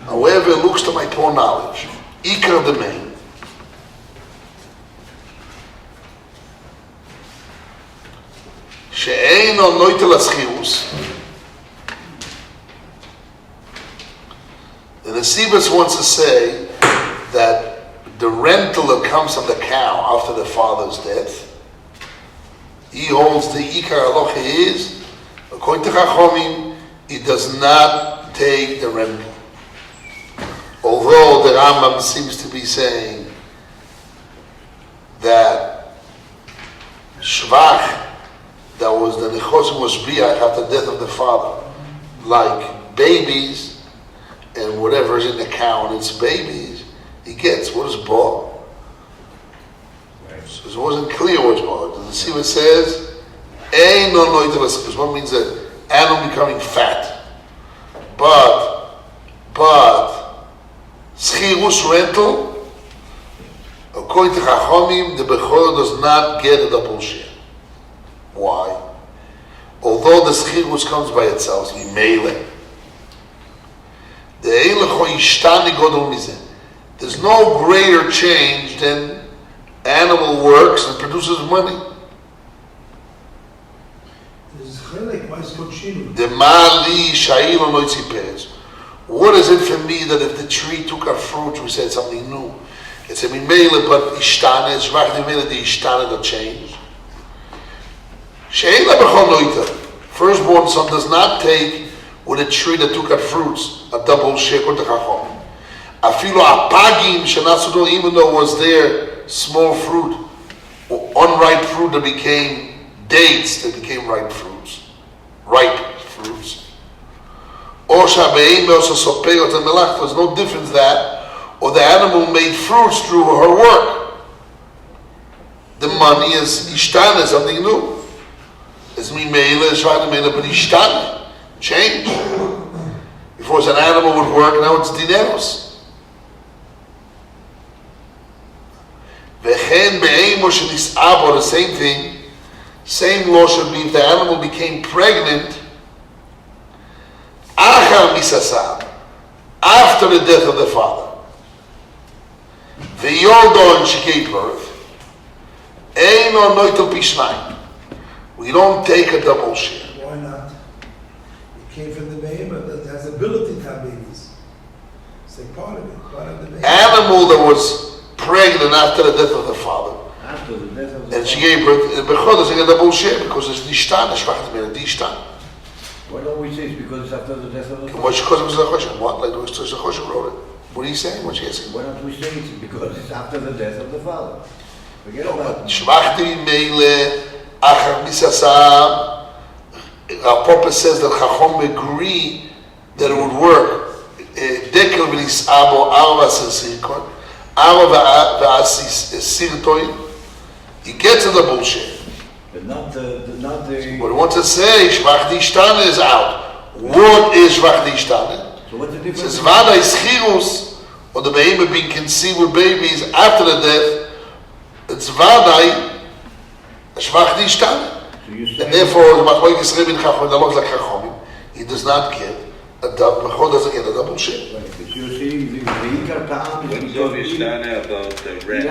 However it looks to my poor knowledge, Ikar the main, She'eino noitel aschirus. The Nesivos wants to say that the rental that comes from the cow after the father's death, he holds the Ikar Aloha is, according to Chachomim, he does not take the rental. Although the Rambam seems to be saying that Shvach, that was the Nechosim was Biach after the death of the father, like babies and whatever is in the cow and its babies, he gets. What is Bo? So it wasn't clear what's Bo. Does it see what it says? Ein no noitelas, because one means that animal becoming fat. But schirus rental, according to Chachomim, the Bechor does not get a double share. Why? Although the schirus comes by itself, he meile. There's no greater change than animal works and produces money. What is it for me that if the tree took our fruit, we said something new? It's a mimele, but ishtane, it's rach mimele, the ishtane that changed. Firstborn son does not take with a tree that took out fruits a double shekel to chachom. Afilo apagim shenatsudo, even though it was there small fruit, or unripe fruit that became dates, that became ripe fruits. Or shabeim also sopeyot and melach. There's no difference that, or the animal made fruits through her work. The money is ishtana, something new. It's mimele, it's right mimele, but ishtana. Change. Before it was an animal would work, now it's dineros. Vechen be'emo shenis'abo, the same thing, same law should be if the animal became pregnant, achar misasab, after the death of the father. Ve'yoldo, and she gave birth, eino noitel pishnayim. We don't take a double share. Why not? Came from the behemoth that has ability to have babies. It's like part of it, part of the behemoth. Animal that was pregnant after the death of the father. After the death of the and she gave birth, Bechor doesn't get a double share because it's Nishtan, Shvach Mena, Nishtan. Why don't we say it's because it's after the death of the father? What like the Choshen wrote it. What are you saying? What's she asking? Why don't we say it's because it's after the death of the father? Forget about it. Shvach Meile, Achar Misasam. Our purpose says that Chachom agree that it would work. Dekel v'nis'abo arva sirkon, arva v'asirtoin. He gets in the bullshit. But not the. What he wants to say, Shvach Dishtane is out. What is Shvach Dishtane? So what's the It difference? says Vada is Chirus, or the behemoth being conceived with babies after the death. It's Vada Shvach Dishtane. And therefore, he does not get a double. Doesn't get a double share. But you're saying the Ikar Ta'am is What's so about the rent?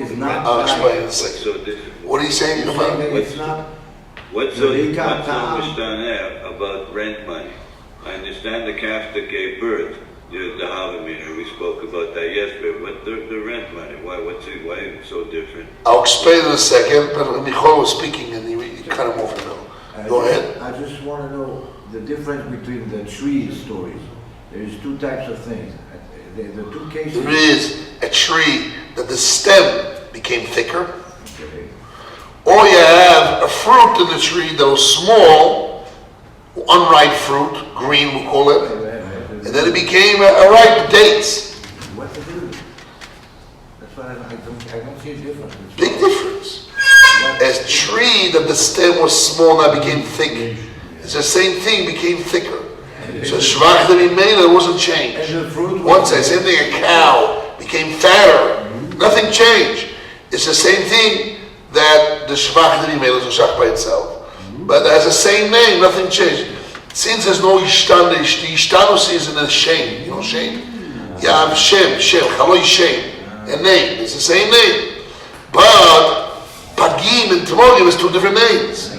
is not. I'll explain in a What's second. so different? What are you saying about it? It's not. What's so mishtana about rent money? I understand the calf that gave birth, the Havamina, we spoke about that yesterday, but the rent money, why is it so different? I'll explain in a second, but Michal was speaking and he cut him off in the middle. Go ahead. I just want to know the difference between the tree stories. There's two types of things. The two cases. There is a tree that the stem became thicker, Okay. or you have a fruit in the tree that was small, unripe fruit, green we call it, and then it became a ripe dates. What's the difference? That's why I don't see a difference. Big difference. A tree that the stem was small now became thick. It's the same thing, became thicker. So Shvach the Mimela wasn't changed. And the fruit. Once I same thing, a cow became fatter. Nothing changed. It's the same thing that the Shvach the Mimela is a Shach by itself. But it has the same name, nothing changed. Since there's no ishtanish, the ishtanus is in a shame. You know shame? You have shem, chaloi shem, a name. It's the same name. But pagim and tmorim is two different names.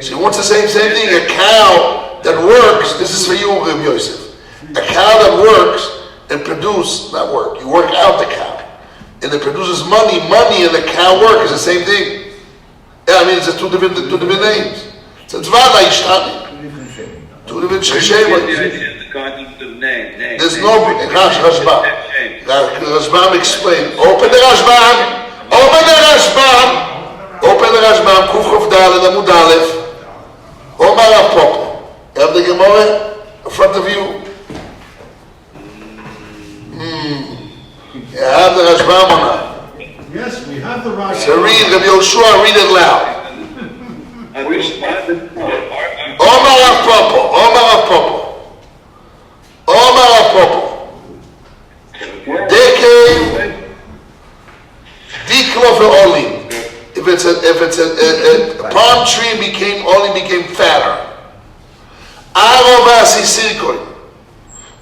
So he wants the same thing. A cow that works, this is for you, Reb Yosef. A cow that works and produces, not work, you work out the cow. And it produces money and the cow work is the same thing. Yeah, I mean, it's just two different names. So it's vada ishtani. Two different shem. The concept of name. There's no, Rashbam. Rashbam explained. Open the Rashbam. Kuf Chof Daled Amud Aleph. Omar Rav Popo. You have the Gemara in front of you? You have the Rashbam or not? Yes, we have the Rashbam. So read Rabbi Yoshua, read it loud. Omar Rav Popo. They came diklo for olim. If it's a palm tree became fatter. Arovas isirkoi.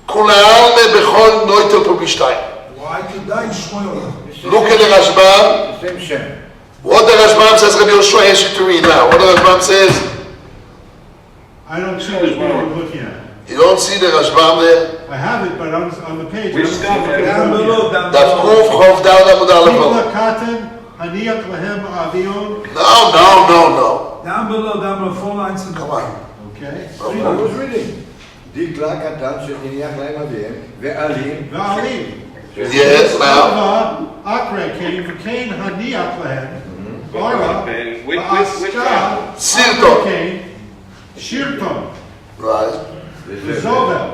Kulal me bechol noitel po b'shtayim. Why could I shmoy? Look at the Rashbam. Same Shem. What the Rashbam says, Rabbi Yoshua asks you to read now. What the Rashbam says? I don't see what we're looking at. You don't see the Rashbam there? I have it, but on the page. Which stuff? Down below. Daf Kuf Chof Daled Amud Aleph. Nikla Katan, Haniach Lahem Avion. No. Down below, 4 lines in the Come on. Okay. I was reading. דקלה קטן שתניח להם אביהם, ועלים. Va'alim. Yes, now. Akre came, Cain Haniach Lahem. Bara. Which Va'aska. Sirton. Cain. Shirton. Right. Zovel.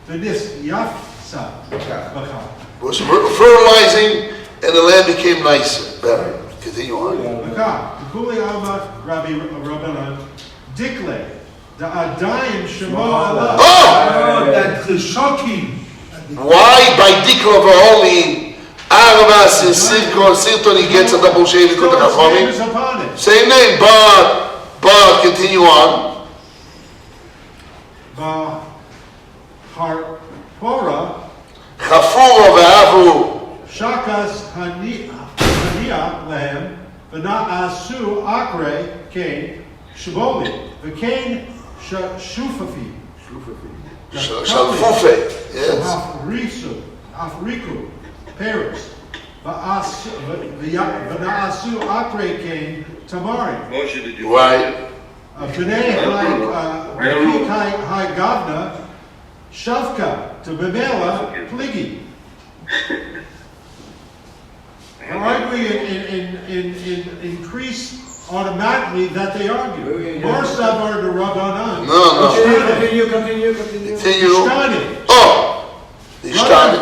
V'nis Yafsa. B'cha. Was fertilizing and the land became nicer, better. Continue on. B'cha. Kuli Alma Rabbi Rabbanan. Dikle. The Adayim Shema Allah. Oh! that the shocking. Why by Dikla V'Olim, Aravas and Sirton, he gets a double shade into the Chachamim? Same name, but continue on. Harpora. Chafuro V'Avu. Shakas Haniah Lehem. V'na'asu Akre Cain. Shboli. V'Cain Shufafi. Shalfufe. Yes. Afriku. Paris. V'na'asu Akre Cain Tamari. Moshe, did you? Right. B'nei Hai Gavna. Shavka. To Bemela Pligi. Aren't we in increase automatically that they argue? More stuff are the Rabbanan. No. Continue. Continue. Ishtani. Oh! Ishtani.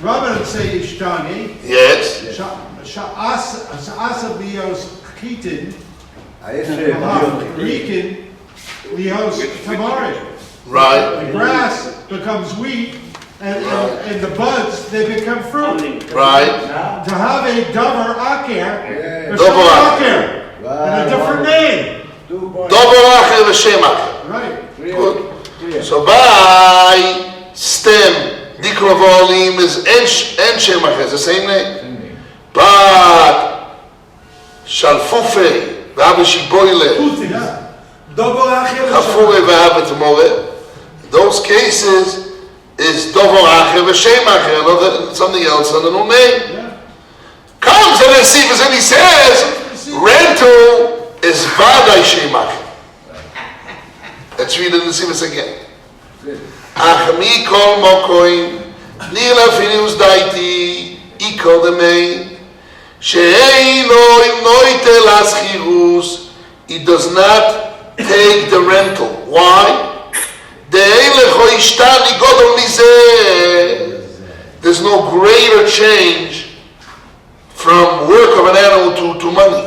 Rabbanan say Ishtani. Yes. Sha'asa bios chitin. העשר Rikin lios tamari. Right. The grass becomes wheat, and the buds, they become fruit. Right. To have a davar aker, there's Davar no aker. aker, and a different name. Dober Acher V'Shem Acher. Right. Good. So by stem, Dikla V'Olim is En Shem Acher, it's the same name. But Shalfufe V'Av Shiboile Chafure V'Av T'more. Those cases is Dover Acher V'Shem Acher, another something else, and a new name. Comes the Nesivas and he says, rental is Vadai Shem Acher. Let's read the Nesivas again. Achmi kol mokoim, nila finius daiti, iko demei, she'ei lo im noitel aschirus, it does not take the rental. Why? There's no greater change from work of an animal to money.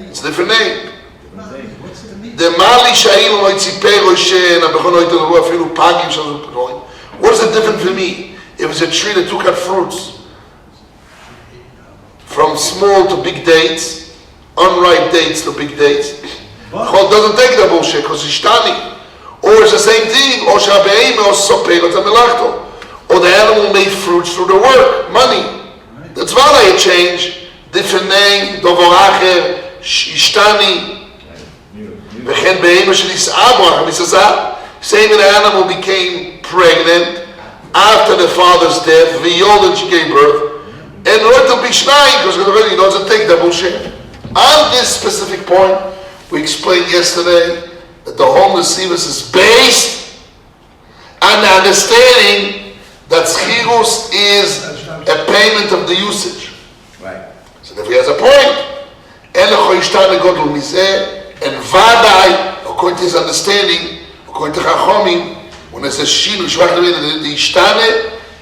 It's a different name. What is the difference for me? If it's a tree that took out fruits, from small to big dates, unripe dates to big dates, Chol doesn't take the bullshit because it's tani. Or it's the same thing, or the animal made fruits through the work, money. That's why a change, different name, דובר אחר, השתני. וכן בהמה שנישאה בו, saying the animal became pregnant after the father's death, ויולד she gave birth, and לא תלפי שניים, because he doesn't take double share. On this specific point, we explained yesterday that the whole Nesivus is based on the understanding that schirus is a payment of the usage. Right. So if he has a point, and vadai, according to his understanding, according to Chachomim, when it says shinu,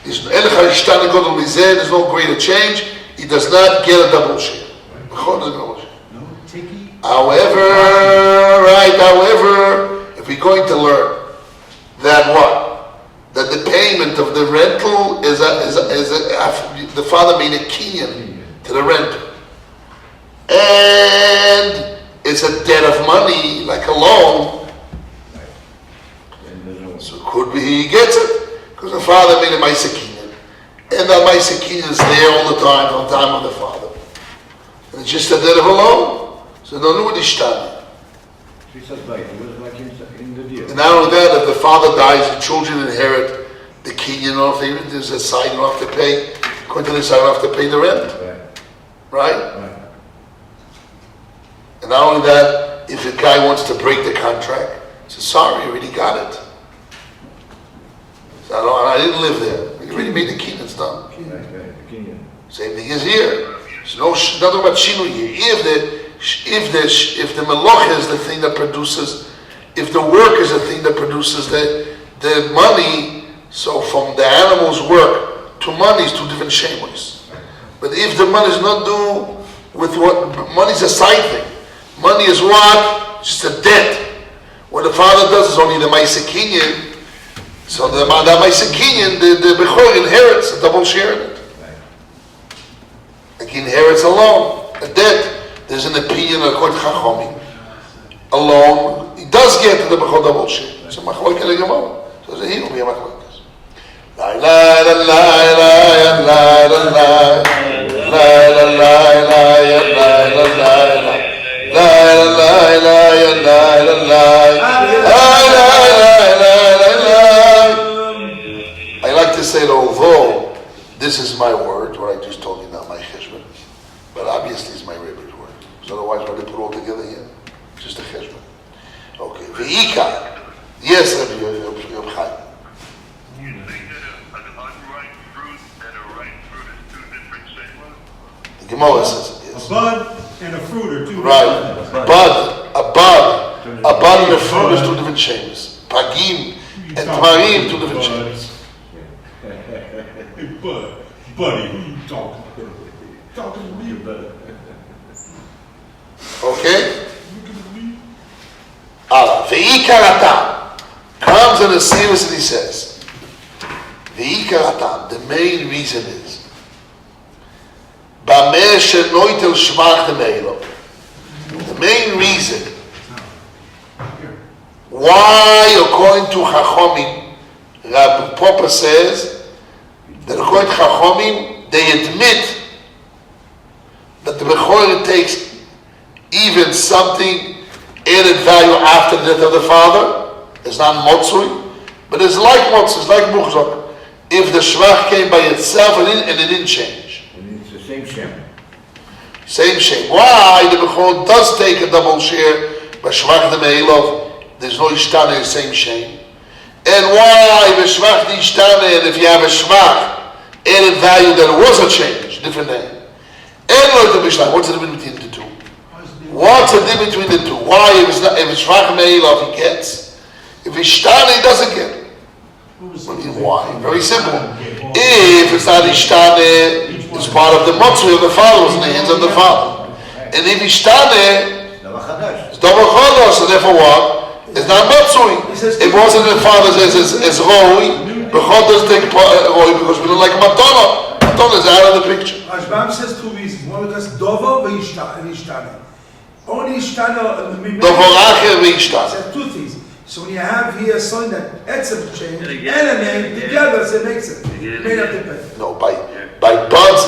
there's no greater change, he does not get a double share. However, if we're going to learn that what? That the payment of the rental is the father made a kinyan to the renter. And it's a debt of money, like a loan. So could be he gets it, because the father made a Maisa kinyan. And that Maisa kinyan is there all the time, from the time of the father. And it's just a debt of a loan. So don't know what he's studying. And not only that, if the father dies, the children inherit the kinyan, or if there's a side, you don't have to pay. According to this, I don't have to pay the rent. Right? And not only that, if a guy wants to break the contract, he says, sorry, you already got it. So I didn't live there. You already made the kinyan, it's done. Same thing is here. There's nothing about shinu here. If the meloch is the thing that produces, if the work is the thing that produces the money, so from the animal's work to money is two different shemos. But if the money is not due with what, money is a side thing. Money is what? Just a debt. What the father does is only the Maisa kinyan. So the Maisa kinyan, the Bechor inherits a double share in it. Like he inherits a loan, a debt. There's an opinion according to Chachomim. A loan, he does get the Bechor double share. So Machlok in the Gemara. So he will be a Machlok. La la la la la la la la la la I like to say that although this is my word, what I just told you now, my cheshbon, but obviously it's my Rebbe's word. So otherwise, why they put it all together here? Just a cheshbon. Okay. Ve'ika. Yes, Rabbi Chaim. You think that an unripe fruit and a ripe fruit is two different things? The Gemara says it, yes. A bud and a fruit are two right. different things. A bud and a fruit is two different shapes. Pagim and tmarim, two different shapes. Hey, buddy, who you talking to? Talking to me, buddy. Okay? Allah. Ve'ikar atam comes in a series and he says, Ve'ikar atam, the main reason is, Bameh shenoitel shmach demeilo. The main reason why, according to Chachomim, Rabbi Popper says that according to Chachomim, they admit that the Bechor takes even something added value after the death of the father. It's not motzui, but it's like motzui, it's like muchzok. If the shvach came by itself and it didn't change. And it's the same shem. Same shame. Why the Bechor does take a double share, but shvach the meilov, there's no ishtane, same shame. And why the shvach the ishtane, and if you have a shvach added value, there was a change, different name. And what's the difference between the two? What's the difference between the two? Why if it's shvach meilov he gets, if ishtane he doesn't get? Why? Very simple. If it's not ishtane, it's part of the motzui of the father, was in the hands of the father. And if ishtane, it's double chodosh, so therefore what? It's not motzui. It wasn't the father as roi, Bechor doesn't take roi because we don't like matana. Matana is out of the picture. Rashbam says two reasons. One because dovo and ishtane. Only ishtane. Dovo acher ve'ishtane. Says two things. So when you have here something that etzem change And and again, a name yeah. together, so it makes it. Again, Made up again. the pay. No, by buds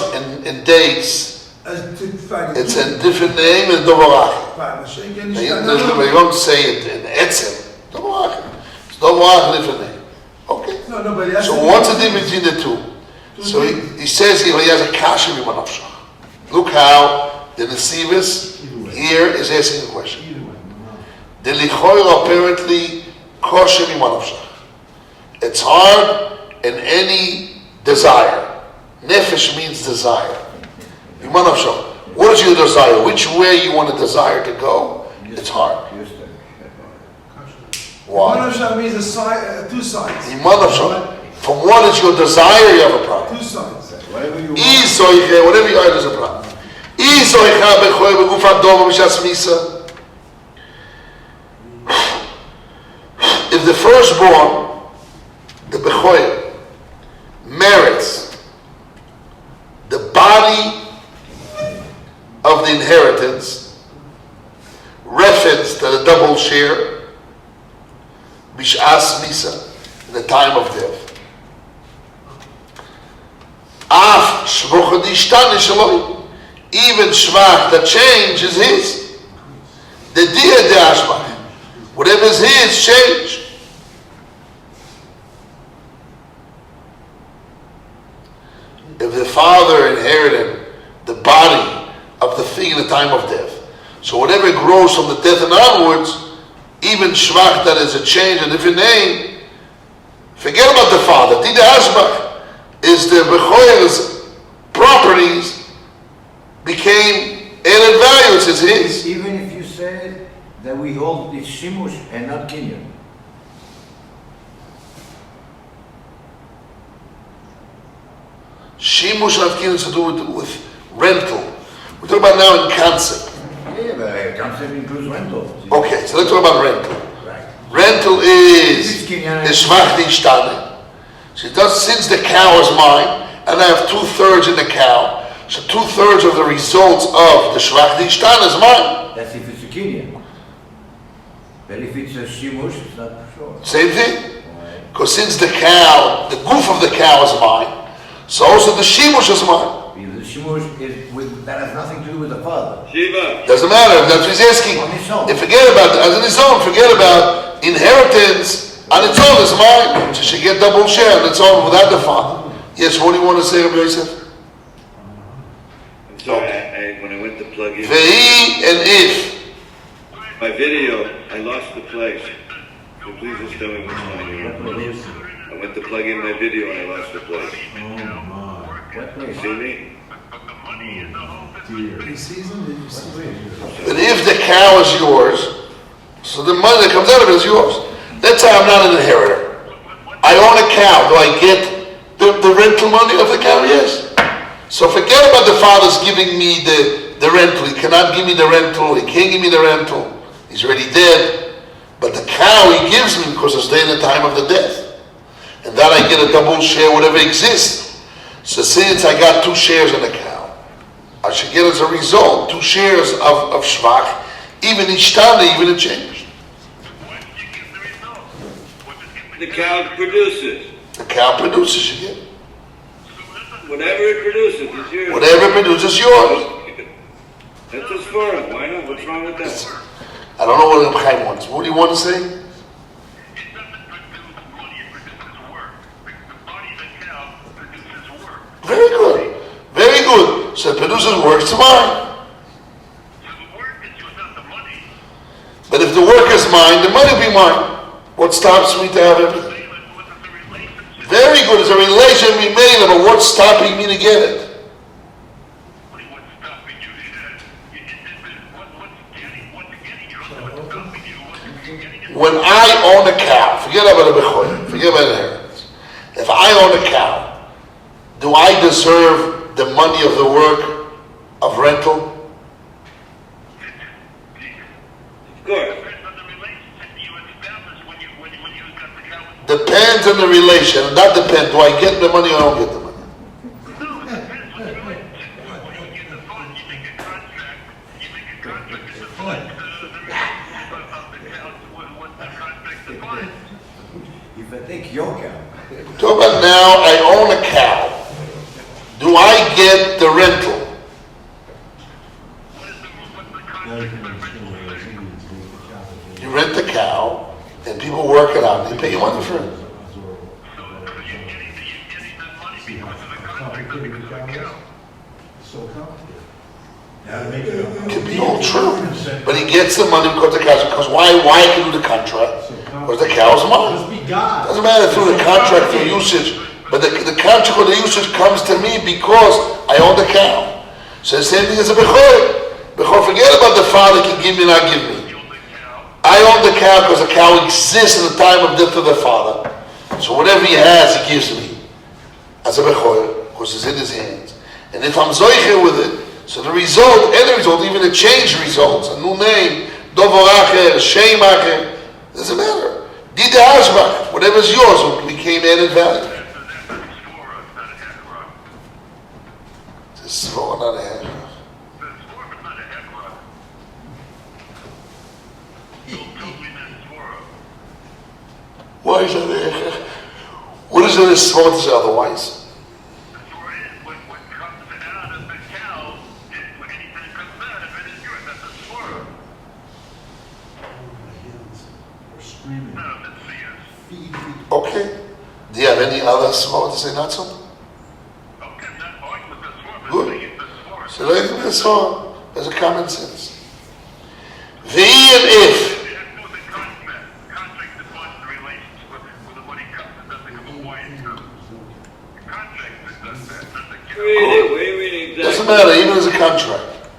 and dates, it's a different name and dovorach. You don't say it in etzem. Dovorach. It's dovorach, different name. Okay. No, but that's So what's the difference between the two? So he says here he has a kasha mimanavshach. Look how the Nesivis here is asking a question. The lichoir apparently kosher mimanavshach. It's hard in any desire. Nefesh means desire. Mimanavshach. What is your desire? Which way you want to desire to go? It's hard. Why? Mimanavshach means two sides. Mimanavshach. From what is your desire, you have a problem. Two sides. Whatever you want. Whatever you are, there's a problem. If the firstborn, the Bechoyer, merits the body of the inheritance, reference to the double share, Bish'as Misa, in the time of death. Af shvach dishtane shaloi. Even shvach, the change is his. The dia de ashmach. Whatever is his, change. If the father inherited the body of the thing in the time of death, so whatever grows from the death and onwards, even shvach, that is a change, a different name, forget about the father. Dia de ashmach is the Bechoyer's properties became added value, it's his. Even if you say that we hold it's shimush and not kinyan. Shimush and Afkin to do with rental. We're talking about now in concept. Yeah, but concept includes rental. Okay, so let's talk about rental. Right. Rental is shvach dishtane. So it does, since the cow is mine, and I have 2/3 in the cow, so 2/3 of the results of the shvach dishtane is mine. That's if it's a kinyan. But if it's a shimush, it's not sure. Same thing. Because since the cow, the goof of the cow is mine, so also the shimush is mine. Because the shimush is with, that has nothing to do with the father. Shiva. Doesn't matter, that's what he's asking. On its own. And forget about, as on its own, forget about inheritance. On its own is mine. She should get double share on its own without the father. Yes, what do you want to say, Rabbi Yosef? I'm sorry, when I went to plug in Vehi and if. my video, I lost the place. So please just tell me what's going on. I went to plug in my video and I lost the place. What place? See me? He sees them, then you see them. But if the cow is yours, so the money that comes out of it is yours. Let's say I'm not an inheritor. I own a cow. Do I get the rental money of the cow? Yes. So forget about the father's giving me the rental. He cannot give me the rental. He can't give me the rental. He's already dead. But the cow he gives me because it's there in the time of the death. And that I get a double share, whatever exists. So since I got 2 shares in the cow, I should get as a result 2 shares of shvach, even ishtana, even a change. The cow produces. The cow produces, you get. Whatever it produces is yours. Whatever it produces, yours. That's his forum. Why not? What's wrong with that? I don't know what Reb Chaim wants. What do you want to say? It doesn't produce money, it produces work. The body of the cow produces work. Very good. Very good. So it produces work to mine. So the work is without the money. But if the work is mine, the money will be mine. What stops me to have everything? What is the relationship? Very good. It's a relation we made, but what's stopping me to get it? What's stopping you? What's getting you? What's stopping you? What's getting you? When I own a cow, forget about the bechoyer, forget about inheritance. If I own a cow, do I deserve the money of the work of rental? Of course. Depends on the relationship you establish when you got the cow. Depends on the relation. And that depends. Do I get the money or I don't get the money? No, it depends on the relationship. When you get the fund, you make a contract. You make a contract. It's the relationship of the cow. What the contract Take your cow. Talk about now I own a cow. Do I get the rental? You rent the cow, and people work it out. They pay you money for it. So complicated. Could be all true, but he gets the money because the cow's. Because why can do the contract? Because the cow's mine. Must be God. Doesn't matter through the contract or usage, but the contract or the usage comes to me because I own the cow. So the same thing as a bechor. Bechor, forget about the father can give me, not give me. I own the cow because the cow exists in the time of death of the father. So whatever he has, he gives me as a bechor because it's in his hands. And if I'm zoicher with it. So the result, any result, even the change results, a new name, dovor acher, shem acher, doesn't matter. Did the hashbach, whatever's yours, became added value. It's a svor, not a hashbach. Why is that a hashbach? What is it a svor to say otherwise? Okay. Do you have any other svor to say not so? Good. So let me be svor. There's a common sense. The and if. Doesn't matter, even as a contract.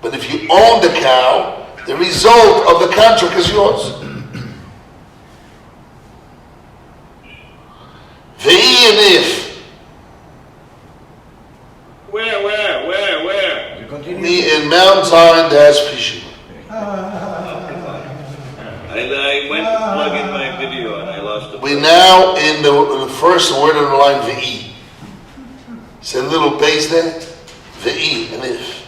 But if you own the cow, the result of the contract is yours. The and if. Where? Me in Mount Zion, there's fishing. I went to plug in my video and I lost the. We now in the first word on the line, ve'i. See a little base there? Ve'i, and if.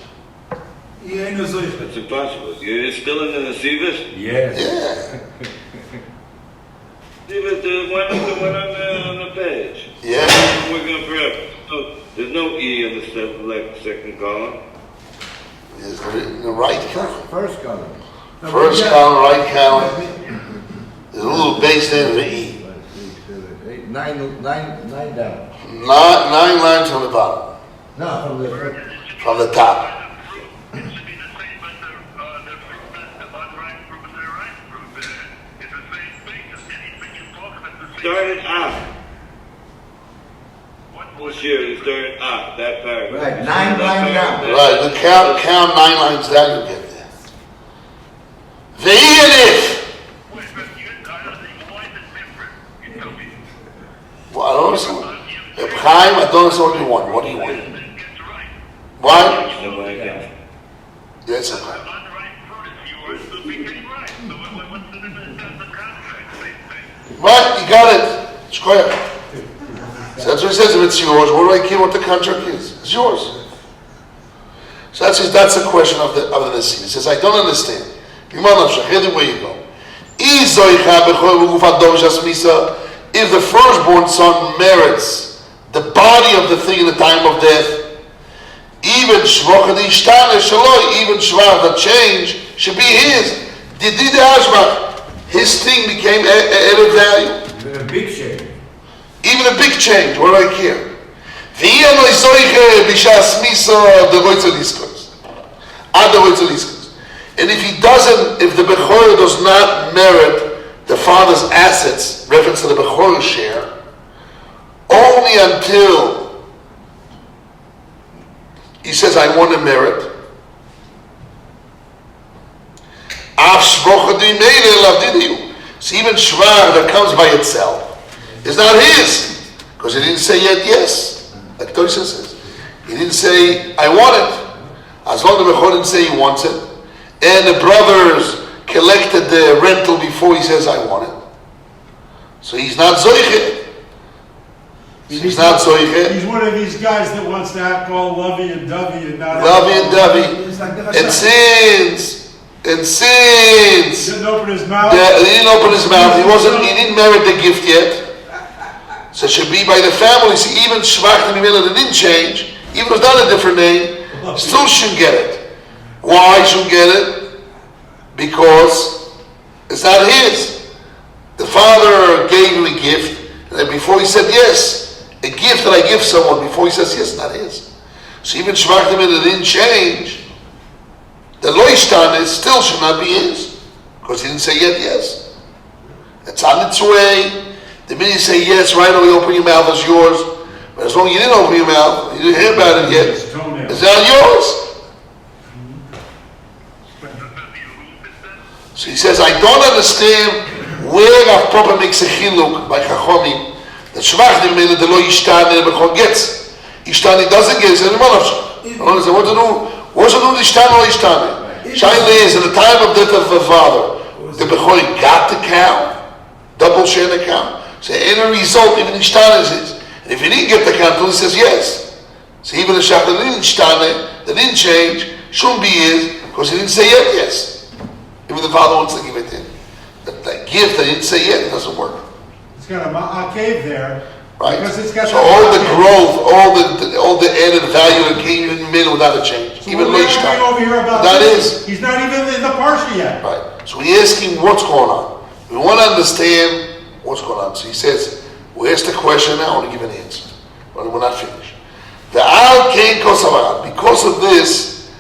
It's impossible. You're still in the Nesivas? Yes. Yeah. The one on the page. Yeah. We're going to forever. So there's no E in the second column. It's in the right column. First column. First column, right column. There's a little base there, ve'i. 9 down. 9 lines from the bottom. No, From the top. It should be the same, but the unright group and the right group. It's the same thing. Just anything you talk about the same. Started up. This year it started up, that paragraph. Right, 9 lines down. Right, you count 9 lines down, you get there. Ve'i and if. Wait, but I don't think why is it different? You tell me. Well, I don't understand. Reb Chaim, I don't understand what you want. What do you want? It's right. Why? So I guess. Yes, Reb Chaim. Unright fruit is yours, so we get right. So what's the difference? That's the contract. Same thing. Right, you got it. Shkoyach. So that's what he says. If it's yours, what do I care what the contract is? It's yours. So that's the question of the Nessim. He says, I don't understand. Where you go? If the firstborn son merits the body of the thing in the time of death, even shvach the change should be his. His thing became added value. A big shame. Even a big change, what do I care? And if he doesn't, if the Bechor does not merit the father's assets, reference to the Bechor share, only until he says, I want to merit, so even shvar that comes by itself is not his, because he didn't say yet yes, like Tosha says. He didn't say, I want it. As long as the Bechor didn't say he wants it, and the brothers collected the rental before he says, I want it. So he's not zoiche. He's not zoiche. He's one of these guys that wants to act all lovey and dovey and not Lovey and dovey. And since And since He didn't open his mouth. he didn't open his mouth, he didn't merit the gift yet. So it should be by the family. See, even Shvach Mimela didn't change, even if it's not a different name, still shouldn't get it. Why shouldn't get it? Because it's not his. The father gave him a gift, and then before he said yes, a gift that I give someone, before he says yes, not his. So even Shvach Mimela didn't change. The loishtan still should not be his, because he didn't say yet yes. It's on its way. The minute you say yes, right away open your mouth, it's yours. But as long as you didn't open your mouth, you didn't hear about it yet, it's not yours. So he says, I don't understand where Rav Papa makes a chiluk by Chachomim that Shvach Mimela the lo yishtane b'chol gets. Yishtane doesn't get, it's in the Malach. I don't understand what to do. What's it do with Ishtane or Ishtane? Shaila is, in the time of death of the father, the Bechor got the cow, double share the cow. So in a result, even Ishtane is his. And if he didn't get the cow until he says yes, so even the Shach that didn't Ishtane, that didn't change, shouldn't be his, because he didn't say yet yes. Even the father wants to give it in. That gift that he didn't say yet, it doesn't work. It's got a cave there. Right. Because it's got so all the growth, all the added value that came in the middle without a change. So even we're arguing over here about that this. is. He's not even in the parsha yet. Right. So we ask him what's going on. We want to understand what's going on. So he says, we asked the question now, I want to give an answer. But we're not finished. The al kain kosavarat. Because of this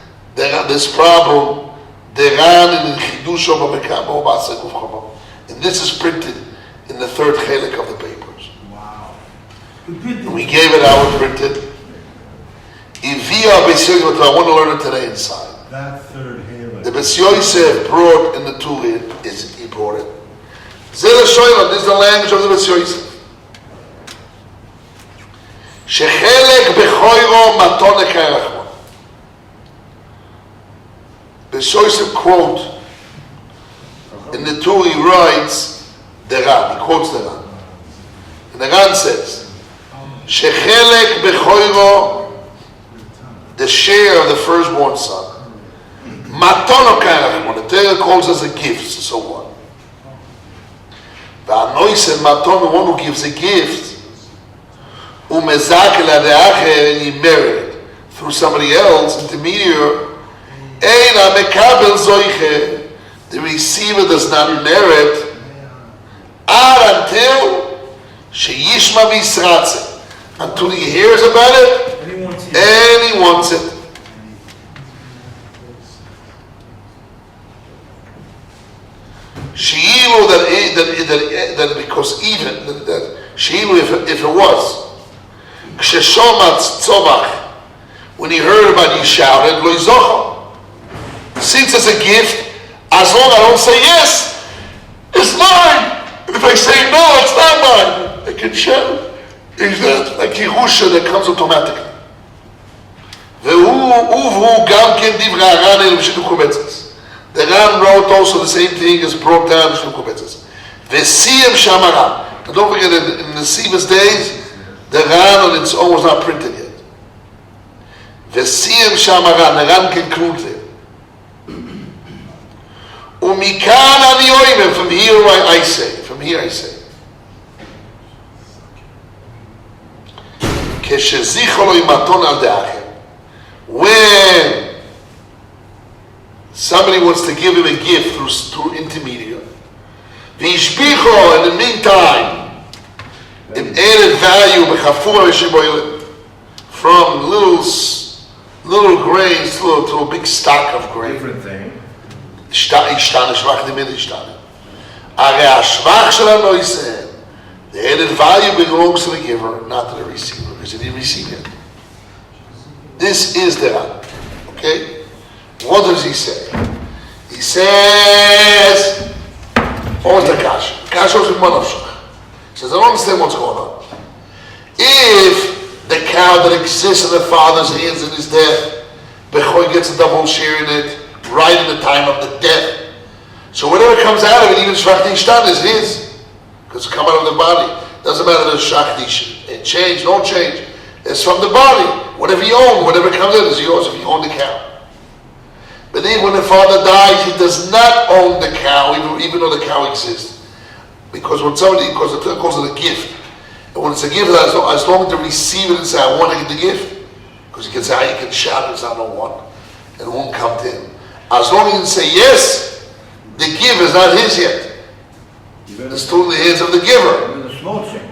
problem, and this is printed in the third chelik of the papers. We gave it out, printed. I want to learn it today inside. That third halach. The Beis Yosef brought in the Turin, he brought it. This is the language of the Beis Yosef. Shechelek bechoiro maton lekarachman. Beis Yosef quote in the Turin, he writes the Ran, he quotes the Ran. And the Ran says, Shechelek bechoiro, the share of the firstborn son. Matono karachmon, the Torah calls us a gift, so what? V'anois and maton, the one who gives a gift, umezakel adeacher, and he merit it through somebody else, intermediary. Ein ha-mekabel zoiche, the receiver does not merit, until sheyishma v'yisratze, until he hears about it, and he wants it. Sheilu that because even that Sheilu if it was Ksheshomat Tzovach, when he heard about it, he shouted Lo Yizocha. Since it's a gift, as long as I don't say yes, it's mine. And if I say no, it's not mine. I can shout. Is that like Yerusha that comes automatically? The Ran wrote also the same thing as brought down in Shlukubetzes. Now don't forget that in the Siva's days, the Ran on its own was not printed yet. Vesiyem Shamaran, the Ran concludes there. Umikan ani oimem, from here I say. When somebody wants to give him a gift through intermediary, in the meantime, it added value from little grains to a big stock of grain. Different thing. The added value belongs to the giver, not to the receiver, because he didn't receive it. This is the Ran. Okay? What does he say? He says, what was the kasha? Kasha was in Manavshach. He says, I don't understand what's going on. If the cow that exists in the father's hands in his death, Bechoy gets a double share in it right in the time of the death. So whatever comes out of it, even Shvachti Shtan, is his. Because it's come out of the body. Doesn't matter if Shachti change, don't change. It's from the body. Whatever you own, whatever comes out is yours if you own the cow. But then when the father dies, he does not own the cow, even though the cow exists. Because the Torah calls it a gift. And when it's a gift, as long as they receive it and say, I want to get the gift, because he can say, you can shout, it's I don't want, and it won't come to him. As long as he can say, yes, the gift is not his yet. It's still in the hands of the giver. Even a small change.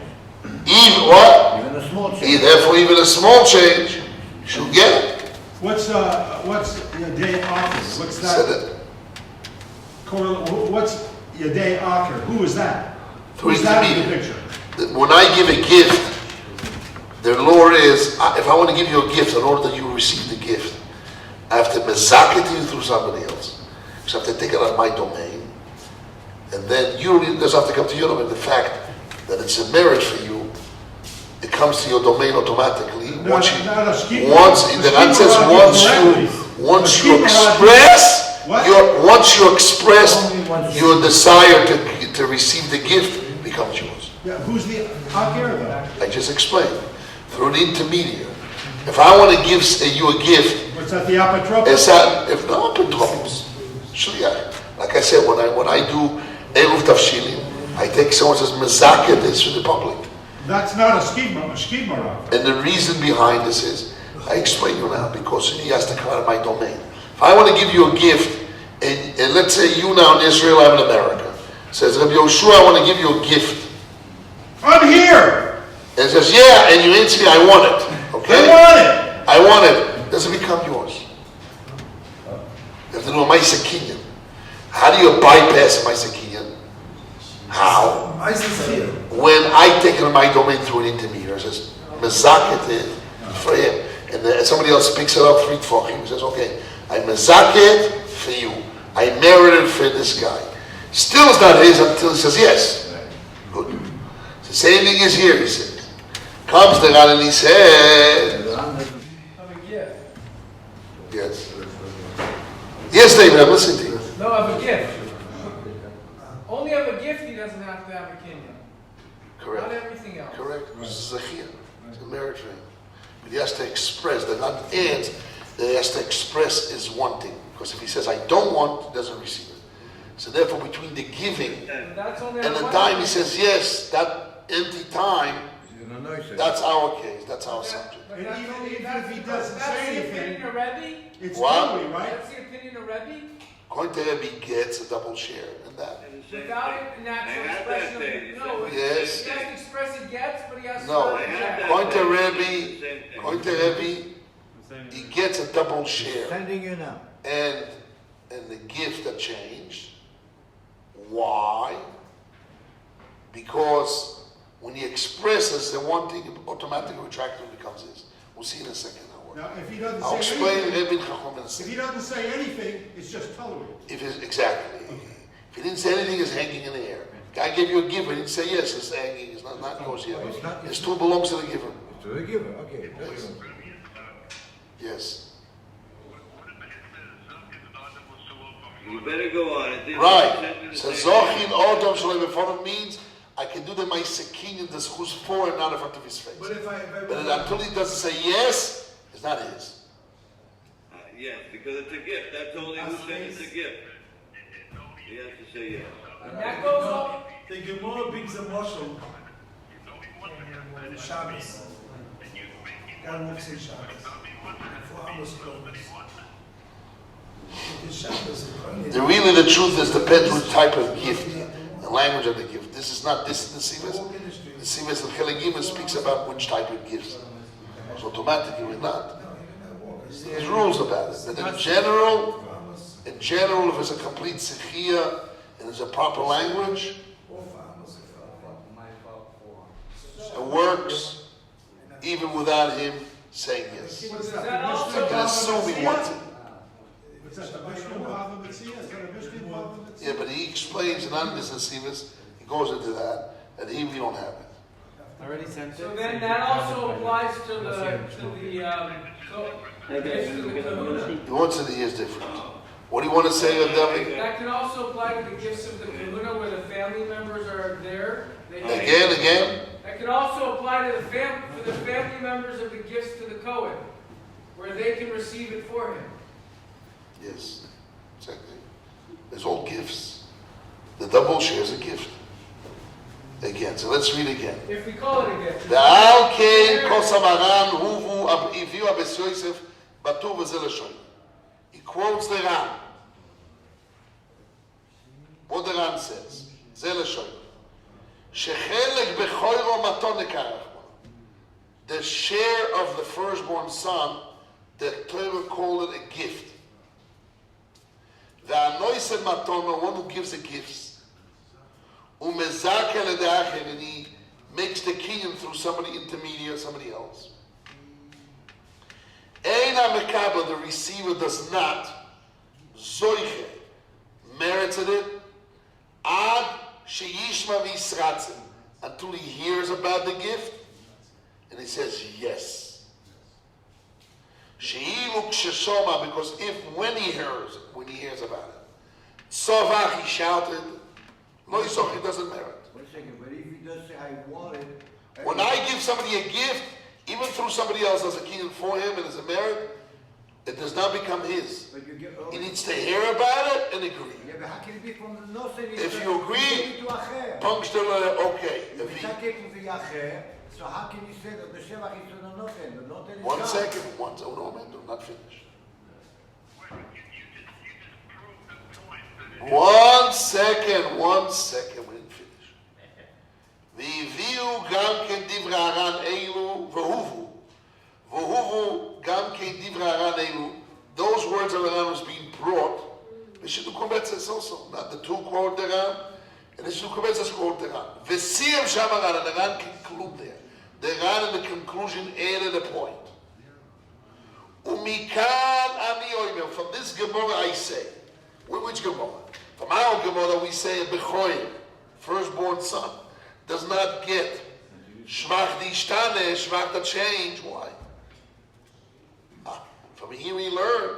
Even what? Even a small change. Therefore, even a small change, you should get it. What's Yadei Aker? What's Said that? it. What's Yadei Aker? Who is that? Through Who's that in the intermediary. picture? When I give a gift, the law is, if I want to give you a gift, in order that you receive the gift, I have to mezakit you through somebody else. So I have to take it out of my domain. And then you don't just have to come to your domain. The fact that it's a merit for you, it comes to your domain automatically. Once you express your desire to receive the gift, it becomes yours. Yeah, who's the Aker though? I just explained. Through an intermediary. If I want to give you a gift, What's that, the apotropos? it's not, if not apotropos, shliach. Like I said, when I do eruv tafshilim, I take someone who says mezakeh this for the public. That's not a schema. And the reason behind this is, I explain you now, because he has to come out of my domain. If I want to give you a gift, and let's say you now in Israel, I'm in America, says Rabbi Yoshua, I want to give you a gift. I'm here. And says, yeah, and you answer me, I want it. Okay? I want it. Does it become yours? You have to know a Maisa Kinyan. How do you bypass a Maisa Kinyan? How? When I take it in my domain through an intermediary, it says, Mezaket it for him. And then somebody else picks it up for him. He says, okay, I Mezaket for you. I merited for this guy. Still it's not his until he says yes. Good. So the same thing is here, he said. Comes the God and he said, yes. Yes, David, I'm listening to you. No, of a gift. Only of a gift he doesn't have to have a kinyan. Correct. Not everything else. Correct. This is Zechia. It's a merit for him. But he has to express, the God adds, that he has to express his wanting. Because if he says, I don't want, he doesn't receive it. So therefore, between the giving and the time he says, yes, that empty time, that's our case, that's our subject. And even if he doesn't say anything, it's What? totally right. That's the opinion of Rebbe? According to Rebbe, gets a double share in that. Without a natural expression of no, Yes. he has to express he gets, but he has to No, reject. according to Rebbe, he gets a double share. Sending you now. And the gift that changed. Why? Because when he expresses the one thing, automatically retracted becomes his. We'll see in a second. Now, if he doesn't I'll say explain anything, Rebbe Chacham in a if second. he doesn't say anything, it's just tolerated. Exactly. If he didn't say anything, it's hanging in the air. Guy gave you a gift, he didn't say yes, it's hanging, it's not yours yet. It still belongs to the giver. To the giver, okay. Yes. You better go on. Right. So Zochin Odom Shalom in front of means I can do the Maisakin in the schus for and not in front of his face. But But until he doesn't say yes, it's not his. Yes, because it's a gift. That's only who said it's a gift. He has to say yes. And that goes up. The Gemara brings a mushroom. Shabbos. God walks in Shabbos. Before Amos closes. Really, the truth is depends what type of gift, the language of the gift. This is not this the Simas. The Simas of Chelegim speaks about which type of gifts. So automatically we're not. There's rules about it. But in general, if it's a complete Sechia and it's a proper language, it works even without him saying yes. Does that I also can assume he wants it. Is that the Mishnah Bava Mitzvah? Is that a Mishnah Bava Mitzvah? Yeah, but he explains in Anbis he goes into that, and we don't have it. Already sent it. So then that also applies to the kahuna. He wants it, he is different. What do you want to say, David? That can also apply to the gifts of the kahuna where the family members are there. Again? That can also apply to the family members of the gifts to the Kohen, where they can receive it for him. Yes. Same thing. There's all gifts. The double share is a gift. Again, so let's read again. If we call it a gift. ועל כן כוס המרן הובו הביאו הבס יוסף בטור וזה לשון. He quotes the Ran. What the Ran says. זה לשון. שחלק בכוירו מתון לקרח. The share of the firstborn son, the Torah called it a gift. והנויסן מתון, the one who gives the gifts. And he makes the kingdom through somebody intermediate, somebody else. The receiver does not zoiche merited it ad sheyishma v'yisratzen until he hears about the gift and he says yes. She'ilu k'sheshoma, because if when he hears about it, tzovach, he shouted. Loisoch, it doesn't merit. Wait a second, but if he does say, I want it... When I give somebody a gift, even through somebody else as a kingdom for him and as a merit, it does not become his. But you give, He needs to hear about it and agree. Yeah, but how can it be from the nosen? If you agree, okay. So how can you say that the shevach is to the nosen? The nosen is One God. second, no, man, do not finish. One second, we didn't finish. והביאו גם כן דברי הר"ן אלו, והובו גם כן דברי הר"ן אלו. Those words of the Ran was being brought. The Shidduch Kometzes also, not the two quote the Ran, and the Shidduch Kometzes quote the Ran. V'siyam sham Ran, and the Ran conclude there. The Ran in the conclusion added a point. Umikan ani oimer, from this Gemara I say, which Gemara? From our Gemara we say a Bechoyer, firstborn son, does not get Shvach Dishtane, Shvach the change. Why? From here we learn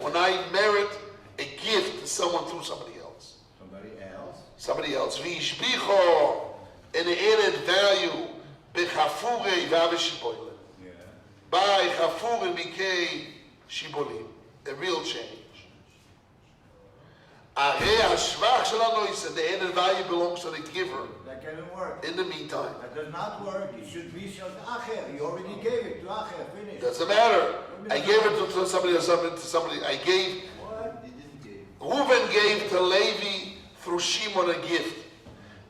when I merit a gift to someone through somebody else. Somebody else. V'ishbicho, an added value, b'chafure v'aveshiboyle. By chafure became shibolim, a real change. The added value belongs to the giver. That cannot work. In the meantime. That does not work. It should be shel acher. You already gave it to acher. Finish. Doesn't matter. I gave it to somebody or something to somebody. I gave. What? He didn't give. Reuben gave to Levi through Shimon a gift,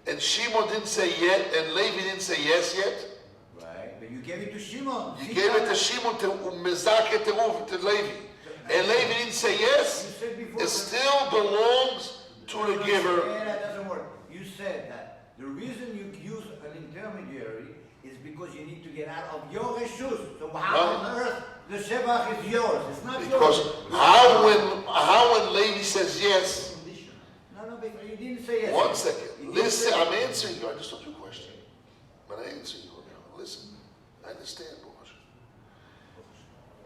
and Shimon didn't say yet, and Levi didn't say yes yet. Right, but you gave it to Shimon. You gave it to Shimon to Mezake to Levi, and Levi didn't say yes. It still belongs to the giver. Yeah, that doesn't work. You said that the reason you use an intermediary is because you need to get out of your reshus. So how on earth the shevach is yours? It's not because yours. how when Levi says yes? No, but you didn't say yes. 1 second. Listen, I'm answering you. I just told you a question, but I answer you now. Listen, I understand.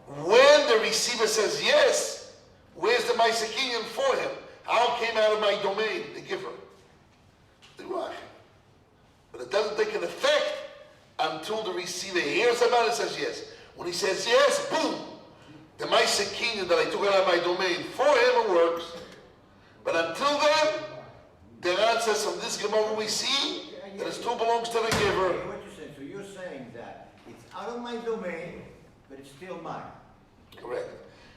When the receiver says yes, where's the Maisakian for him? How it came out of my domain, the giver? The Ruach. But it doesn't take an effect until the receiver hears about it and says yes. When he says yes, boom! The Maisakian that I took out of my domain, for him it works. But until then, the Ran says from this Gemara we see that it still belongs to the giver. What you're saying? So you're saying that it's out of my domain, but it's still mine. Correct.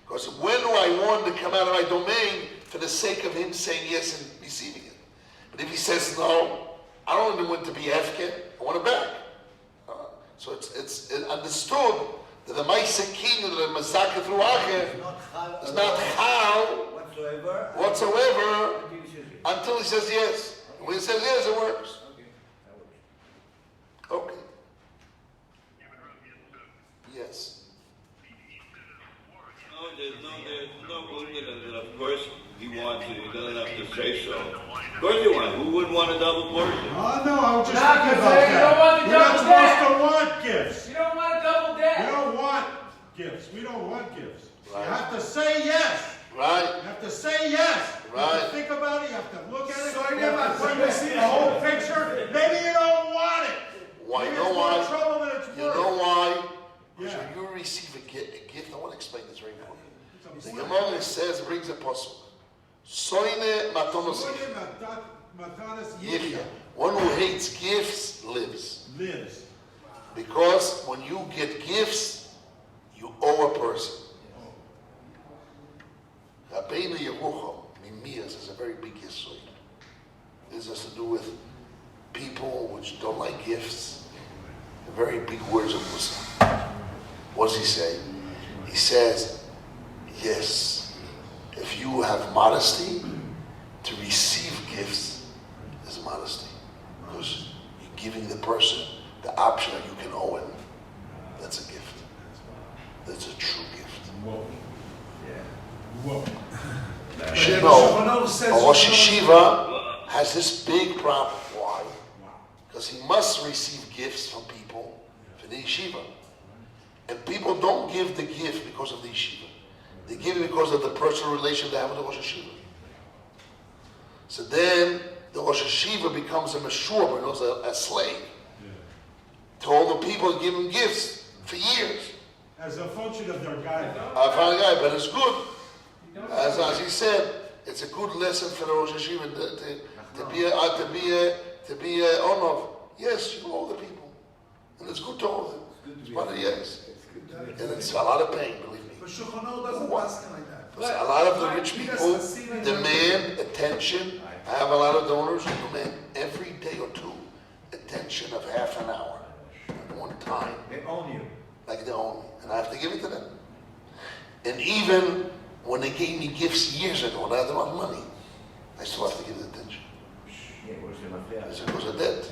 Because when do I want to come out of my domain for the sake of him saying yes and receiving it? But if he says no, I don't want it to be hefker, I want it back. So it's understood that the Maisa King, the Mazaka through Acher, is not how whatsoever until he says yes. When he says yes, it works. Okay. Yes. There's no wilderness, of course he wants it, he doesn't have to say so. Of course he wants. Who wouldn't want a double portion? Oh no, I was just Not thinking to about say you don't want that. the We're not double supposed debt. to want gifts. You don't want a double We debt. don't want gifts. We don't want gifts. Right. You have to say yes. Right. You have to say yes. You have Right. to think about it. You have to look at it. So You you have to never- see the whole picture. Maybe you don't want it. Why? Maybe You know it's more why? trouble than it's You worth. know why? The Gemara says, brings a posuk. Soine matonos yichya. One who hates gifts lives. Because when you get gifts, you owe a person. Rabbeinu Yerucham, Mimias, is a very big yesod. This has to do with people which don't like gifts. Very big words of Musa. What does he say? He says, yes, if you have modesty, to receive gifts is modesty. Because you're giving the person the option that you can owe him. That's a gift. That's a true gift. Whoa. You should know, a Rosh Yeshiva has this big problem. Why? Because he must receive gifts from people for the yeshiva. And people don't give the gift because of the yeshiva. They give it because of the personal relation they have with the Rosh Yeshiva. So then the Rosh Yeshiva becomes a meshur, a slave, to all the people that give him gifts for years. As a function of their guide. But it's good. As he said, it's a good lesson for the Rosh Yeshiva to be a honor. Yes, you owe the people, and it's good to owe them. It's part of yes, and it's a lot of pain, believe me. But Shulchan Aruch doesn't ask like that. Because a lot of the rich people demand attention. I have a lot of donors who demand every day or two attention of half an hour at one time. They own you. Like they own me, and I have to give it to them. And even when they gave me gifts years ago, when I had the wrong money, I still have to give it attention. It's because of debt.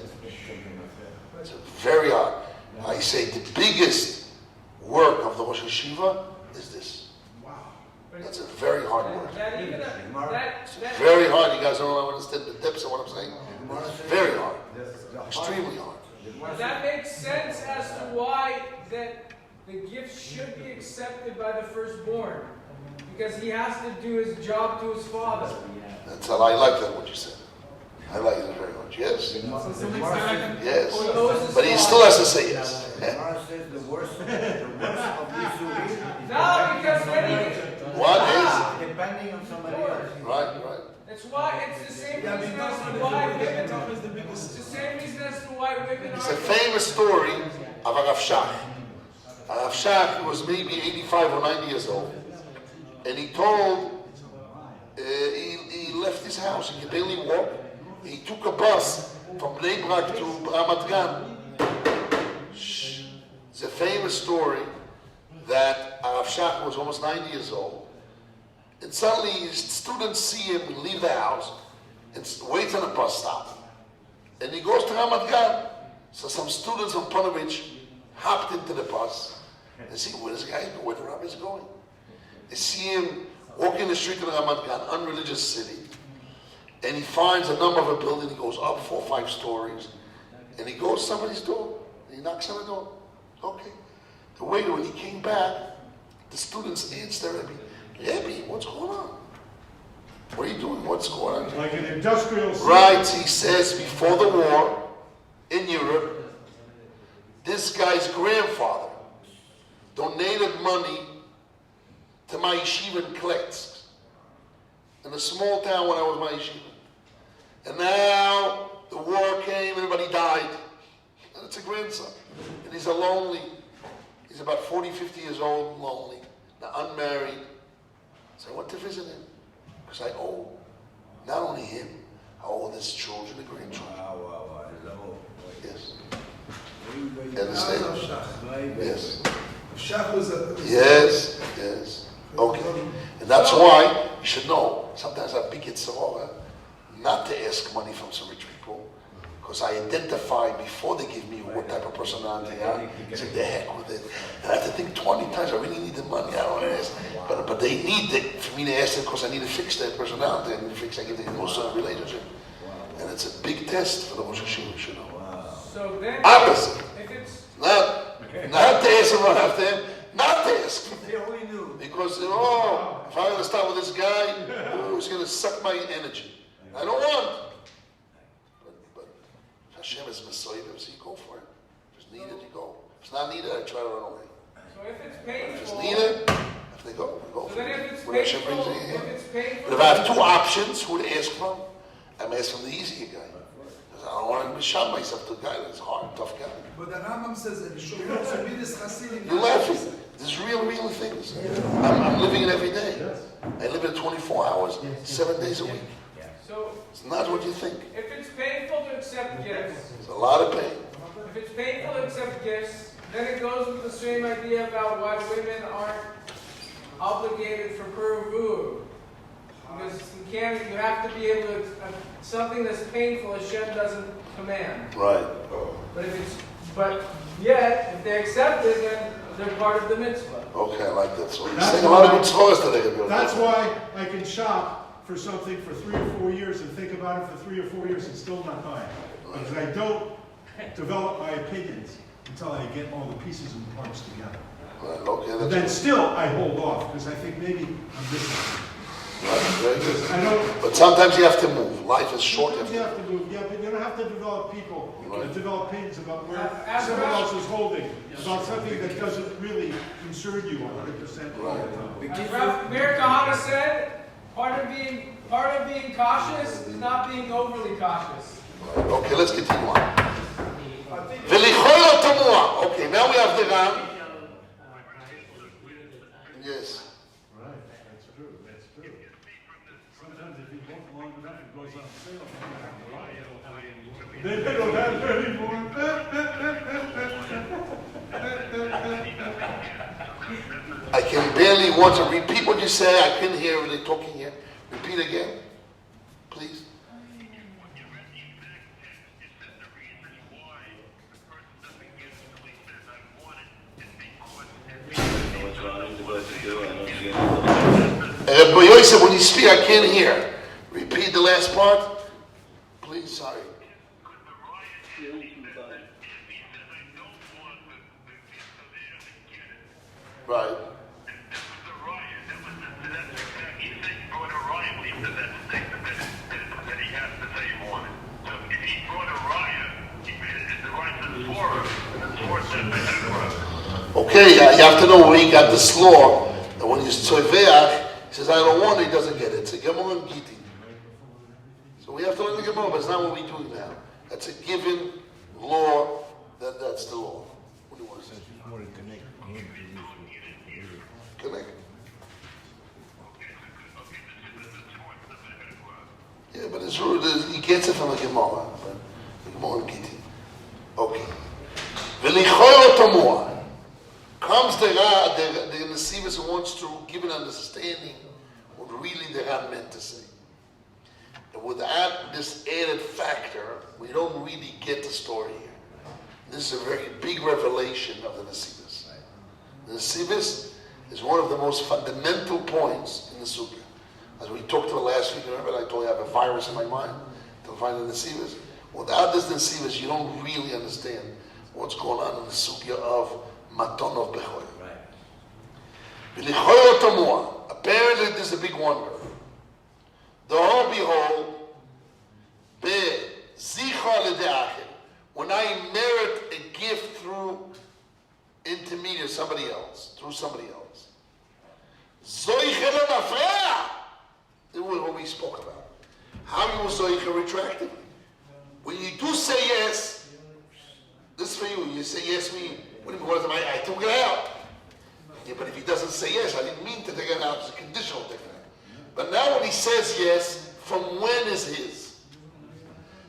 It's very hard. I say the biggest work of the Rosh Yeshiva is this. Wow. That's a very hard work. That's Very hard. You guys don't understand the depths of what I'm saying. It's very hard. Extremely hard. That makes sense as to why that the gift should be accepted by the firstborn. Because he has to do his job to his father. That's how I like that, what you said. I like it very much. Yes. Yes. But he still has to say yes. The Gemara says the worst of these No, because then he... What is? Depending on somebody else. Right. That's why it's the same reason as to why women... It's the same reason as to why women It's are... a famous story of a Rav Shach. Rav Shach was maybe 85 or 90 years old. And he told, he left his house, he could barely walk. He took a bus from Bnei Brak to Ramat Gan. It's a famous story that Rav Shach was almost 90 years old. And suddenly his students see him leave the house and wait on a bus stop. And he goes to Ramat Gan. So some students from Panovich hopped into the bus. They see, where this guy is going, where the rabbi is going. They see him walking the street in Ramat Gan, unreligious city. And he finds a number of a building. He goes up 4 or 5 stories. And he goes to somebody's door. And he knocks on the door. Okay. The waiter, when he came back, the students asked the Rebbe, what's going on? What are you doing? What's going on? Like an industrial city. Right, he says, before the war, in Europe, this guy's grandfather donated money to my yeshiva in Kletsk, in a small town when I was my yeshiva. And now the war came, everybody died. And it's a grandson. And he's he's about 40, 50 years old, lonely, now unmarried. So I went to visit him. Because I owe not only him, I owe his children and grandchildren. Yes. You understand? Yes. Yes. Okay. And that's why you should know, sometimes I big Yitzhak not to ask money from some rich people, because I identify before they give me what type of personality I am. I say, the heck with it. And I have to think 20 times, I really need the money, I don't want to ask. But they need it for me to ask them, because I need to fix their personality, I need to fix, I give them emotional relationship. And it's a big test for the Rosh Yeshiva, you should know. So then... Opposite. If it's... Not to ask them what I have to have, not to ask. They only knew. Because, if I'm going to start with this guy, who's going to suck my energy. I don't want. But Hashem is Messiah, so you go for it. If it's needed, you go. If it's not needed, I try to run away. So if it's painful... If it's needed, If they go, we go. So then if it's When Hashem brings painful, it here. if it's painful, But if I have two options, who to ask from? I'm asking the easier guy. Because I don't want to shout myself to a guy that's hard, tough guy. But the Rambam says that the You're laughing. This is real things. I'm living it every day. I live it 24 hours, 7 days a week. so It's not what you think. if it's painful to accept gifts, It's a lot of pain. if it's painful to accept gifts, then it goes with the same idea about why women aren't obligated for puruvud. Because you have to be able to, something that's painful, Hashem doesn't command. Right. But yet, if they accept it, then they're part of the mitzvah. Okay, I like that. So you're That's saying a lot of why- good stories today. That's why I can shop for something for 3 or 4 years and think about it for 3 or 4 years and still not buy it. Because I don't develop my opinions until I get all the pieces and parts together. Right, okay, And that's then good. still I hold off because I think maybe I'm missing. Right, very good. I don't. But sometimes you have to move. Life is short. Sometimes you have to move, yeah, but you don't have to develop people Right. that develop opinions about where As someone well. else is holding, about something that doesn't really concern you 100% all the time. As Rav Meir Kahana said, part of being cautious is not being overly cautious. Right, okay, let's continue on. V'lichol tamua. Okay, now we have the Ram. Yes. Right, that's true, that's true. Sometimes if you walk long enough, it goes on sale. They don't have it anymore. I can barely want to repeat what you say. I couldn't hear really talking here. Repeat again, please. What's wrong with what to do? I don't see anything. But Yosef, when you speak, I can't hear. Repeat the last part, please. Sorry. Right. Okay, you have to know where he got this law. And when he's tzoveach, he says, I don't want it, he doesn't get it. It's a Gemara and Giti. So we have to learn the Gemara, but it's not what we do now. That's a given law, that's the law. What do you want to say? Connect. Yeah, but it's true, he gets it from the Gemara. The Gemara and Giti. Okay. V'lichoy otamua. Comes the Nesivus who wants to give an understanding what really the Ram meant to say. And without this added factor, we don't really get the story here. This is a very big revelation of the Nesivus. The Nesivus is one of the most fundamental points in the Sukkah. As we talked to the last week, remember I told you I have a virus in my mind to find the Nesivus? Without this Nesivus, you don't really understand what's going on in the Sukkah of Maton of Bechoy. Right. Apparently, this is a big wonder. The whole behold, when I merit a gift through intermediate, somebody else, through somebody else. This is what we spoke about. How you zoiche retractively. When you do say yes, this is for you. You say yes, me. What do you mean? What is it? I took it out. Yeah, but if he doesn't say yes, I didn't mean to take it out. It's a conditional taking it out. But now when he says yes, from when is his?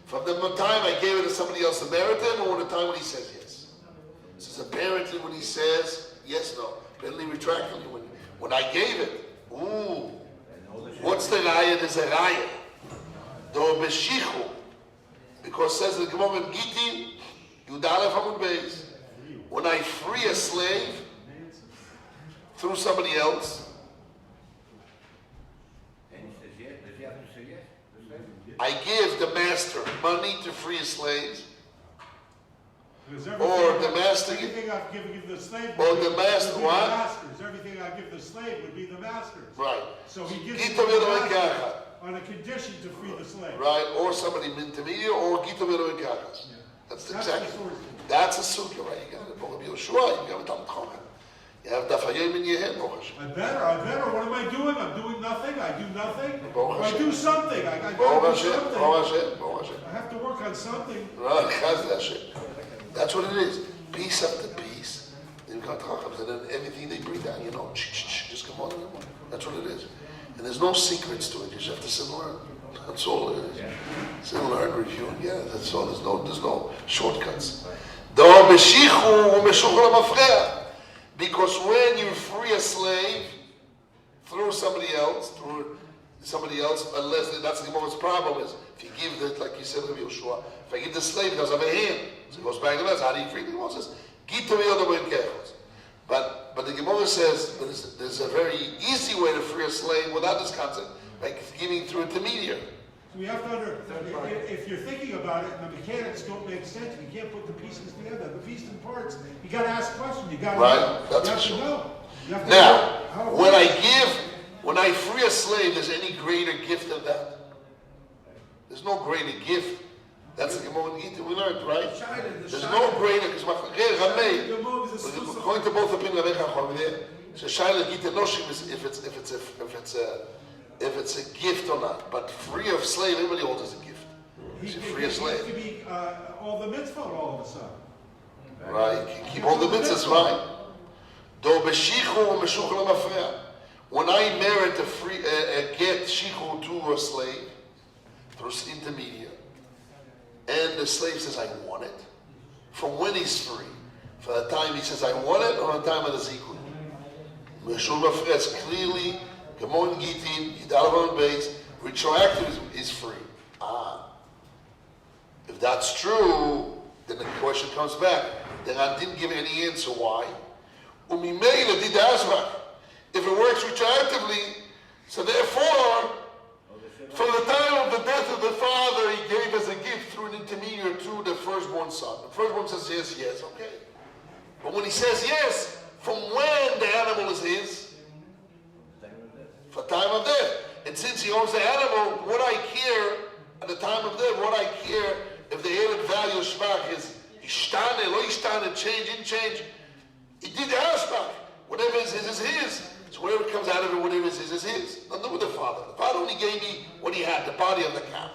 From the time I gave it to somebody else to merit it, or the time when he says yes? This is apparently when he says yes, no. Apparently retractively when I gave it. Ooh. What's the raya? There's a raya. Do beshichu. Because it says in the Gemara Giti, Yudalef Amud Beis, when I free a slave through somebody else, And he says yes. Does he have to say yes? The slave? I give the master money to free a slave, Because or the master, everything I give the slave or would the master, be the what? master's. Everything I give the slave would be the master's. Right. So he gives it Gita to the v'lo master ikacha. on a condition to free the slave. Right, or somebody intermediate, or Gita v'lo ikachas. That's That's exactly. the source. That's a sukkah, right? You got it. Bola Yoshua, you got it. Talmud Chacham. You have daf hayom in your head, Baruch Hashem. I better. What am I doing? I'm doing nothing. I do nothing. Baruch Or I Hashem. do something. I Baruch gotta do Hashem, something. Baruch Hashem, Baruch Hashem. I have to work on something. Right, Chaz Hashem. That's what it is. Piece after piece. They've got chachams, and then everything they bring down, just come on and on. That's what it is. And there's no secrets to it. You just have to sit and learn. That's all it is. Sit and learn, review. Yeah, that's all. There's no shortcuts. Because when you free a slave through somebody else, unless that's the most problem is, if you give it, like you said to Yoshua, if I give the slave, he doesn't have a hand. So he goes back to us, how do you free the Moses? But the Gemara says there's a very easy way to free a slave without this concept, like giving through intermediary. So we have to if you're thinking about it, and the mechanics don't make sense, you can't put the pieces together. The piece and parts, you got to ask questions. You got to know. That's you for have sure. to know. You have to Now, know how it when I free a slave, there's any greater gift than that? There's no greater gift. That's the Gemara in Gita we learned, right? There's no greater, because according to both opinions, so Shaila Gita Noshim is if it's a gift or not. But free of slave, everybody holds as a gift. He free a slave. to be all the mitzvot all of a sudden. Right, you can keep all the mitzvahs, right? When I merit a get shichu to a slave through intermediate, and the slave says, I want it, from when he's free? For the time he says, I want it, or the time of the zikun? Meshul Mafre, it's clearly, Gemon Gitin, Yidalavan Beis, retroactive is free. If that's true, then the question comes back. Then I didn't give any answer. Why? If it works retroactively, so therefore, from the time of the death of the father, he gave as a gift through an intermediary to the firstborn son. The firstborn says yes, okay. But when he says yes, from when the animal is his? For time of death. And since he owns the animal, what I care at the time of death, what I care if the added value of shvach is ishtane, lo ishtane, change, in change. He did the hashbach. Whatever is his is his. So whatever comes out of it, whatever is his is his. Nothing to do with the father. The father only gave me what he had, the body of the cow.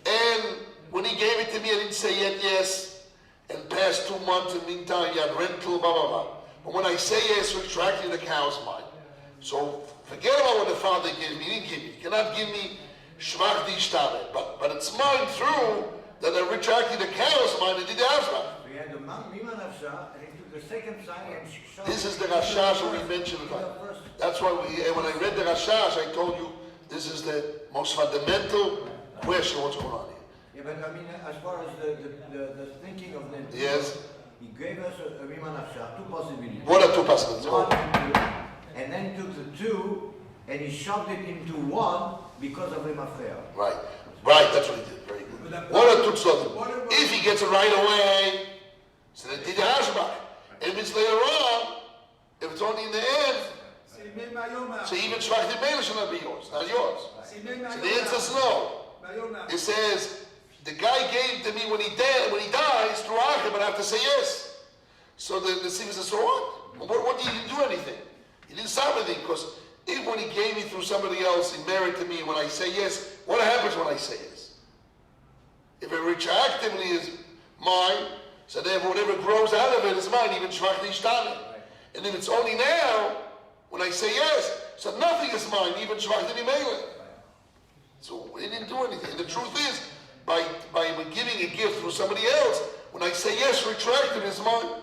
And when he gave it to me, I didn't say yet yes. And past 2 months, in the meantime, you had rental, blah, blah, blah. But when I say yes, retracting the cow's mine. So forget about what the father gave me. He didn't give me. He cannot give me shvach dishtane. But it's mine through that I retracting the cow's mine and did the hashbach. We had the Mima Nafsha, and he took the second sign and showed. This is the Rashash that we mentioned. That's why when I read the Rashash, I told you this is the most fundamental question. What's going on here? Yeah, but I mean, as far as the thinking of the Yes. he gave us a Mima Nafsha, 2 possibilities. What are 2 possibilities? One, and then took the 2 and he shoved it into 1 because of the Mafreya. Right, that's what he did. Very good. What are 2 possibilities? If he gets it right away, so then did the hashbach. And if it's later on, if it's only in the end, so even shvach de mele should not be yours, not yours. So the answer is no. It says the guy gave to me when he dies through Achim, but I have to say yes. So the Siva says, so what? What did he do anything? He didn't stop anything, because if when he gave me through somebody else, he married to me, when I say yes, what happens when I say yes? If it retroactively is mine, so therefore whatever grows out of it is mine, even shvach nishtane. And if it's only now, when I say yes, so nothing is mine, even shvach nimele. So he didn't do anything. And the truth is, by giving a gift through somebody else, when I say yes, retroactive is mine.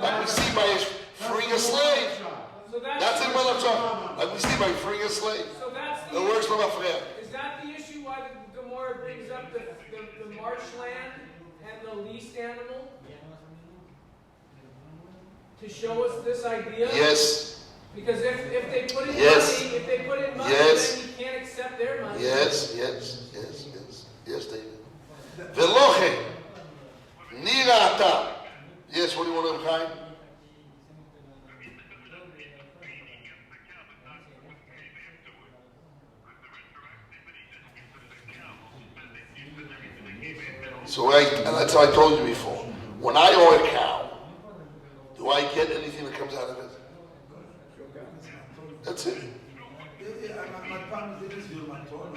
Like we see by freeing a slave. So That's in Malachah. Like we see by freeing a slave. So that's It works for Mafreya. Is that the issue why the Gemara brings up the marshland and the leased animal? To show us this idea? Yes. Because if they put in Yes. money, Yes. then you can't accept their money. Yes, David. Veloche. Nirata. Yes, what do you want to Chaim? So that's what I told you before. When I owe a cow, the Do I get anything that comes out of it? That's it. My problem is this view, my Torah.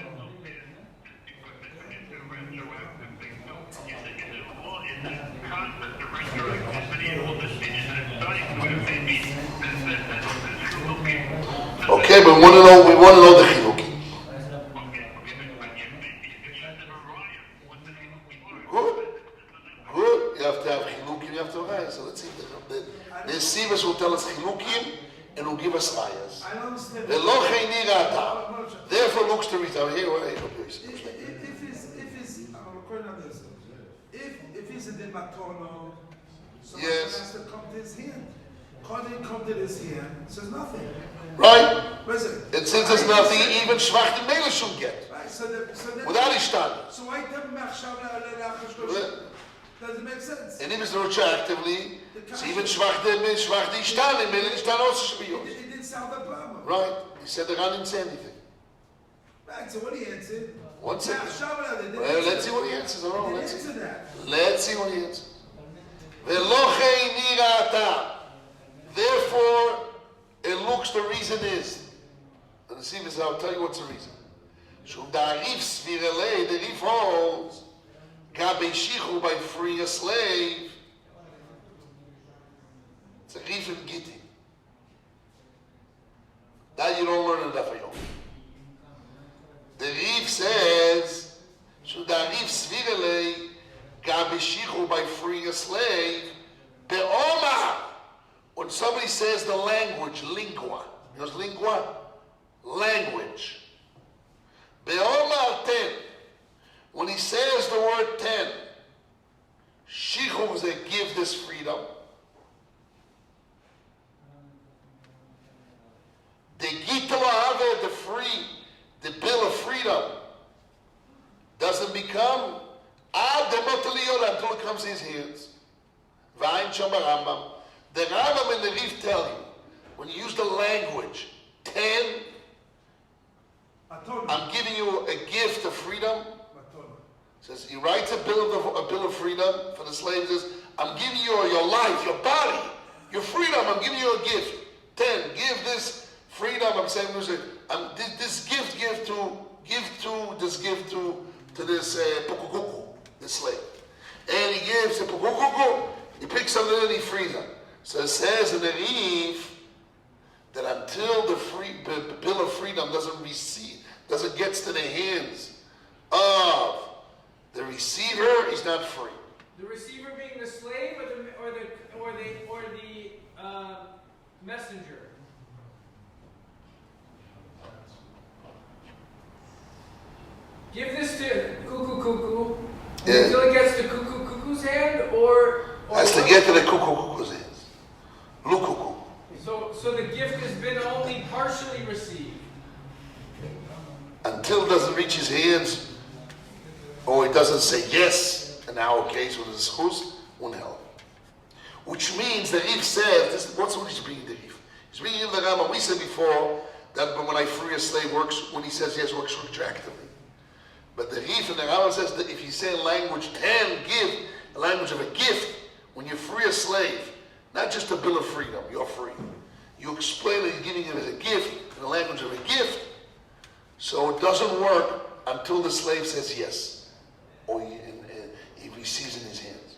Okay, but we want to know the chinukim. Good. You have to have chinukim, you have to have rayas. So let's see. The Sivas will tell us chinukim and will give us rayas. I don't understand. Therefore, looks to read. Here, if he's in the matono, someone Yes. has to come to his hand. Can't come to his hand, says nothing. Right? Listen. And since there's nothing, even Shvach the Mela should get. Right, so Without Ishtan. So why tell me does it make sense? And even retroactively, so even Shvach the Ishtan, and Mela Ishtan also should be yours. It didn't solve the problem. Right? He said the Ran didn't say anything. Right, so what do you answer? One second. Well, Well, let's see what he answers. I don't know. Let's see. Answer that. Let's see what he answers. Veloche nirata. Therefore, it looks the reason is. And the see this, I'll tell you what's the reason. Shum da'arif svirele, the Rif holds, gabe shichu by freeing a slave. It's a Rif in Gittin. That you don't learn in Dafayom. The Rif says, shum da'arif svirele, gabe shichu by freeing a slave, be'omah. When somebody says the language, lingua, you know lingua? Language. Be'omar 10. When he says the word 10, shichu is that give this freedom. The gitala the free, the bill of freedom, doesn't become until it comes in his hands. V'ayin sham Rambam. The Rambam and the Rif tell you, when you use the language, 10, I'm giving you a gift of freedom. Says he writes a bill of freedom for the slave. Says, I'm giving you your life, your body, your freedom. I'm giving you a gift. 10, give this freedom. I'm saying this gift to this pukukuku, this slave, and he gives the pukukuku. He picks something and he frees him. So it says in the Rif that until the bill of freedom doesn't get to the hands of the receiver, he's not free. The receiver being the slave or the messenger. Give this to cuckoo until it gets to cuckoo's hand, or has to get to the cuckoo's hands. Lukuku. So the gift has been only partially received. Until it doesn't reach his hands, or he doesn't say yes, in our case with his chus, won't help. Which means the Rif says, what's what he's bringing the Rif? He's bringing in the Rambam. We said before that when I free a slave works, when he says yes, works retroactively. But the Rif and the Rambam says that if you say in language 10, give, a language of a gift, when you free a slave, not just a bill of freedom, you're free. You explain that you're giving it as a gift, in the language of a gift, so it doesn't work until the slave says yes, or he receives in his hands.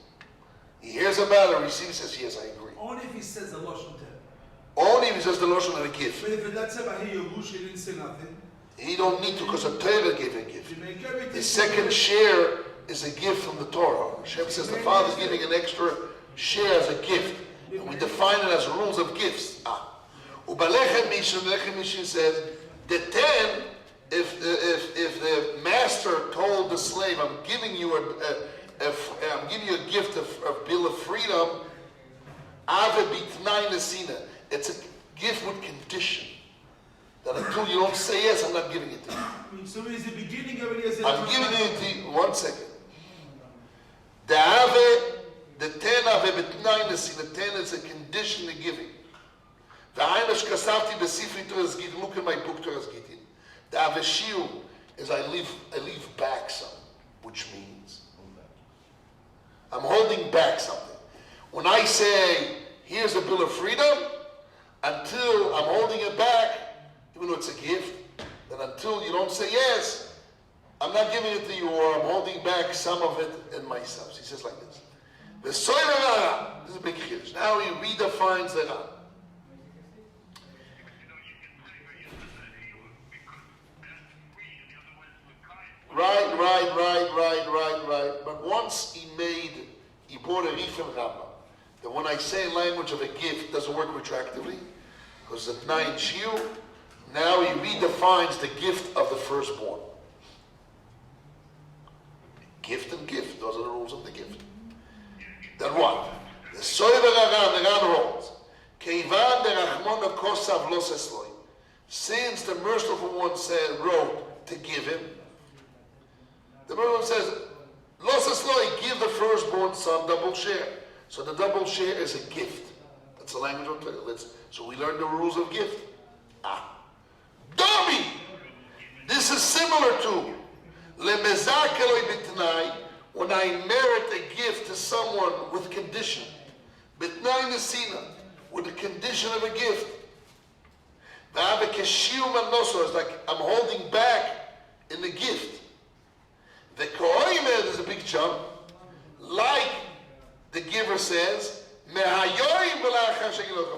He hears about it, receives, says yes, I agree. Only if he says the Lashon Ten. Only if he says the Lashon of a gift. But if that's about here, he didn't say nothing. He don't need to, because the Torah gave a gift. You make everything. The second share is a gift from the Torah. Hashem says the Father is giving an extra share as a gift. And we define it as rules of gifts. Ubalechem Mishnah says, the 10, if the master told the slave, I'm giving you a gift of bill of freedom, it's a gift with condition. That until you don't say yes, I'm not giving it to you. So is the beginning of it? I'm giving it to you. 1 second. The 10 the 10 is a condition to giving. Look at my book Toras Gittin. The aveshil is I leave back some, which means I'm holding back something. When I say here's a bill of freedom, until I'm holding it back, even though it's a gift, then until you don't say yes, I'm not giving it to you, or I'm holding back some of it in myself. So he says like this. This is a big chiddush. Now he redefines the Ran. Right. But once he brought a Rif and Rambam, that when I say language of a gift, it doesn't work retractively, because it's a 9 shiur. Now he redefines the gift of the firstborn. Gift and gift, those are the rules of the gift. Then what? The Soiver Aran, the Ran holds. Keivan de Rachmona Kosav Los Esloi. Since the merciful one wrote to give him, the merciful one says, Los Esloi, give the firstborn son double share. So the double share is a gift. That's the language of Torah. So we learn the rules of gift. Dummy! This is similar to Lemezakeloi Bitnai, when I merit a gift to someone with condition. Bitnai Nesina, with the condition of a gift. It's like I'm holding back in the gift. The Koimer, there's a big jump. Like the giver says,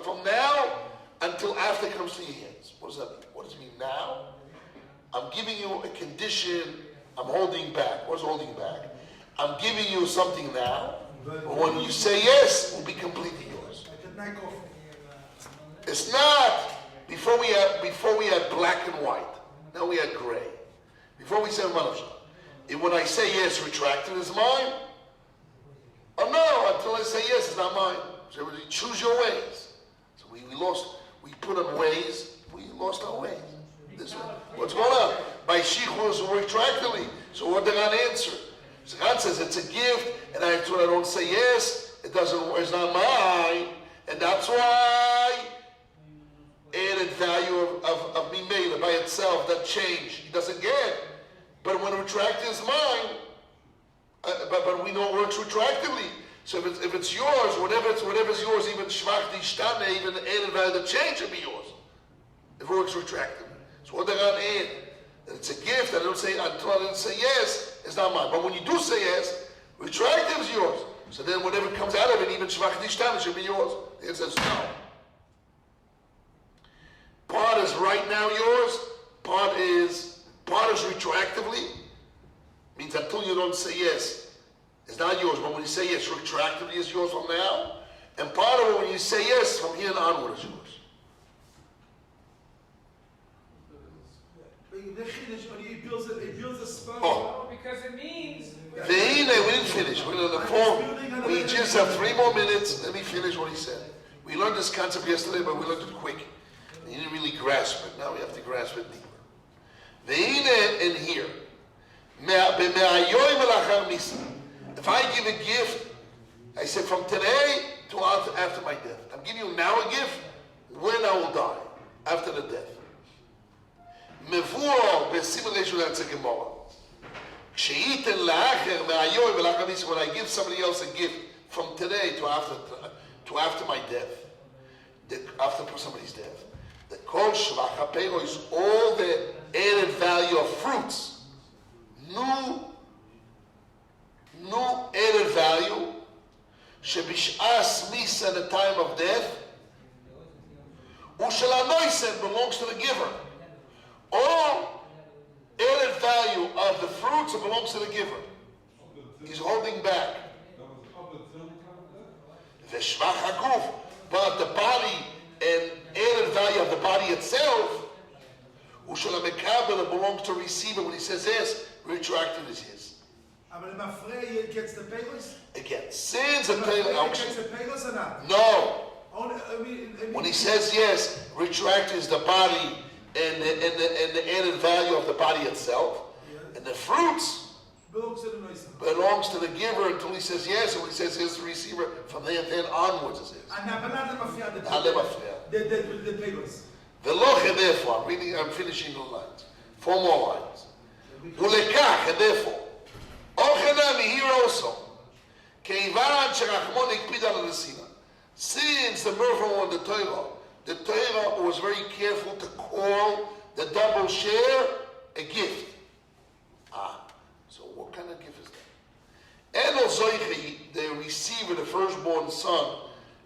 from now until after it comes to your hands. What does that mean? What does it mean now? I'm giving you a condition, I'm holding back. What is holding back? I'm giving you something now, but when you say yes, it will be completely yours. It's not, before we had black and white, now we had gray. Before we said when I say yes, retracted is mine. Oh no, until I say yes, it's not mine. So you choose your ways. So we put on ways, we lost our ways. This way. What's going on? By shichus retractively. So what did God answer? So God says it's a gift, and I don't say yes, it's not mine, and that's why added value of mimela by itself, that change, he doesn't get. But when retracted is mine, but we know it works retractively. So if it's yours, whatever's yours, even shvach dishtane, even the added value, the change will be yours. If it works retractively. So what they're going to add? That it's a gift. Until I didn't say yes, it's not mine. But when you do say yes, retractive is yours. So then whatever comes out of it, even shvach dishtane, should be yours. It says no. Part is right now yours. Part is retroactively. Means until you don't say yes, it's not yours. But when you say yes, retroactively is yours from now. And part of it, when you say yes, from here onward is yours. He builds a spot. Oh, because it means. We didn't finish. We're on the phone. We just have 3 more minutes. Let me finish what he said. We learned this concept yesterday, but we learned it quick. You didn't really grasp it. Now we have to grasp it deeper. And here. If I give a gift, I said from today to after my death. I'm giving you now a gift when I will die, after the death. Mevuo b'simulation that's a Gemara. When I give somebody else a gift from today to after my death, after somebody's death, the kol shvach hapero is all the added value of fruits, new added value. Shebishas misa at the time of death, u'shalanoisen belongs to the giver. All added value of the fruits belongs to the giver. He's holding back. V'shvach haguf, but the body and added value of the body itself, u'shalamekabel, belongs to receiver. When he says yes, retroactive is his. But gets the payos? Again, since the payos gets the payos or not? No. When he says yes, retroactive is the body and the added value of the body itself, and the fruits belongs to the giver until he says yes, and when he says yes, the receiver, from then onwards is his. The payos. Veloch, therefore, I'm finishing the lines. 4 more lines. Hulekach, and therefore, Ochenami, here also, Keivan Sherachmon Ikpid al Nesina. Since the Merva won the Torah was very careful to call the double share a gift. So what kind of gift is that? Eno Zoichi, the receiver, the firstborn son,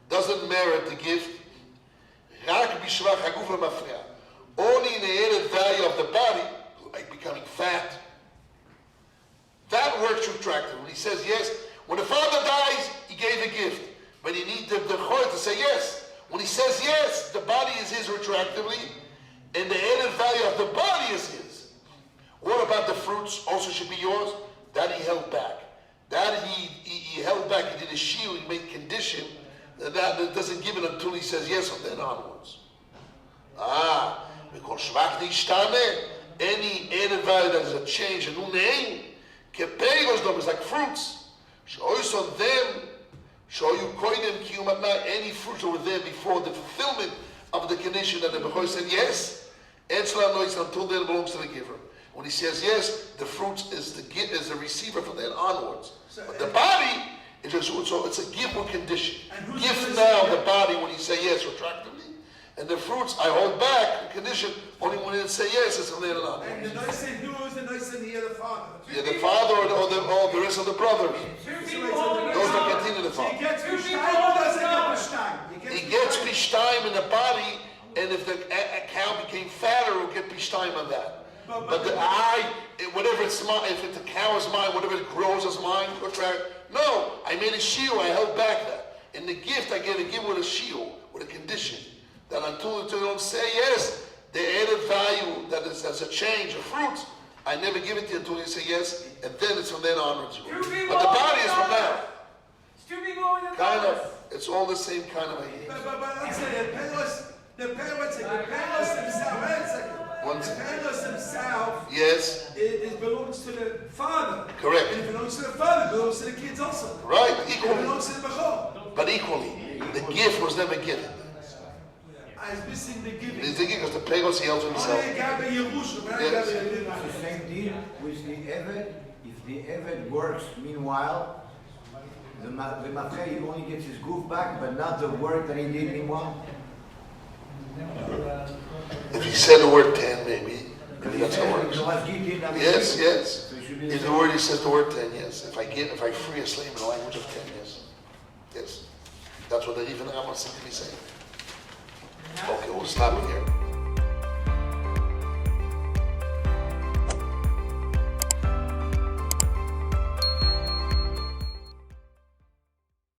doesn't merit the gift. Rak bishvach haguf lemafreya. Only in the added value of the body, like becoming fat. That works retroactively. When he says yes, when the father dies, he gave a gift. But you need the choy to say yes. When he says yes, the body is his retroactively, and the added value of the body is his. What about the fruits also should be yours? That he held back. That he held back, he did a shield, he made condition that doesn't give it until he says yes from then onwards. Because shvach nishtane, any added value that is a change, a new name, kepegos dom is like fruits. Shoyos on them, shoyu koidem kiyum atnai, any fruits that were there before the fulfillment of the condition that the Bechoy said yes, until then it belongs to the giver. When he says yes, the fruit is the receiver from then onwards. But the body is just so it's a gift with condition. Gift now the body when he say yes retroactively, and the fruits I hold back the condition only when it say yes it's from then on. And the nice thing do is the nice thing here the father. Yeah, the father or the rest of the brothers. Those that continue the father. He gets bishtaim or doesn't get bishtaim? He gets bishtaim in the body, and if the cow became fatter, he'll get bishtaim on that. But the whatever it's mine, if the cow is mine, whatever it grows is mine. No, I made a shield, I held back that. In the gift, I get a gift with a shield, with a condition. That until you don't say yes, the added value that is as a change of fruits, I never give it to you until you say yes, and then it's from then onwards. But the body is from now. Kind of, it's all the same kind of idea. But let's say the parents themselves, the parents themselves, yes, it belongs to the father. Correct. And it belongs to the father, it belongs to the kids also. Right, It equally. belongs to the Bechor. But equally, the gift was never given. I was missing the giving. He's thinking because the pagans he held to himself. Yes. It's the same deal with the Eved. If the Eved works, meanwhile, the Mafre, he only gets his goof back, but not the work that he did meanwhile. If he said the word 10, maybe that's how it works. Yes, yes. If the word he says the word 10, yes. If I free a slave in the language of 10, yes. Yes. That's what the even Rambam seems to be saying. Okay, we'll stop it here.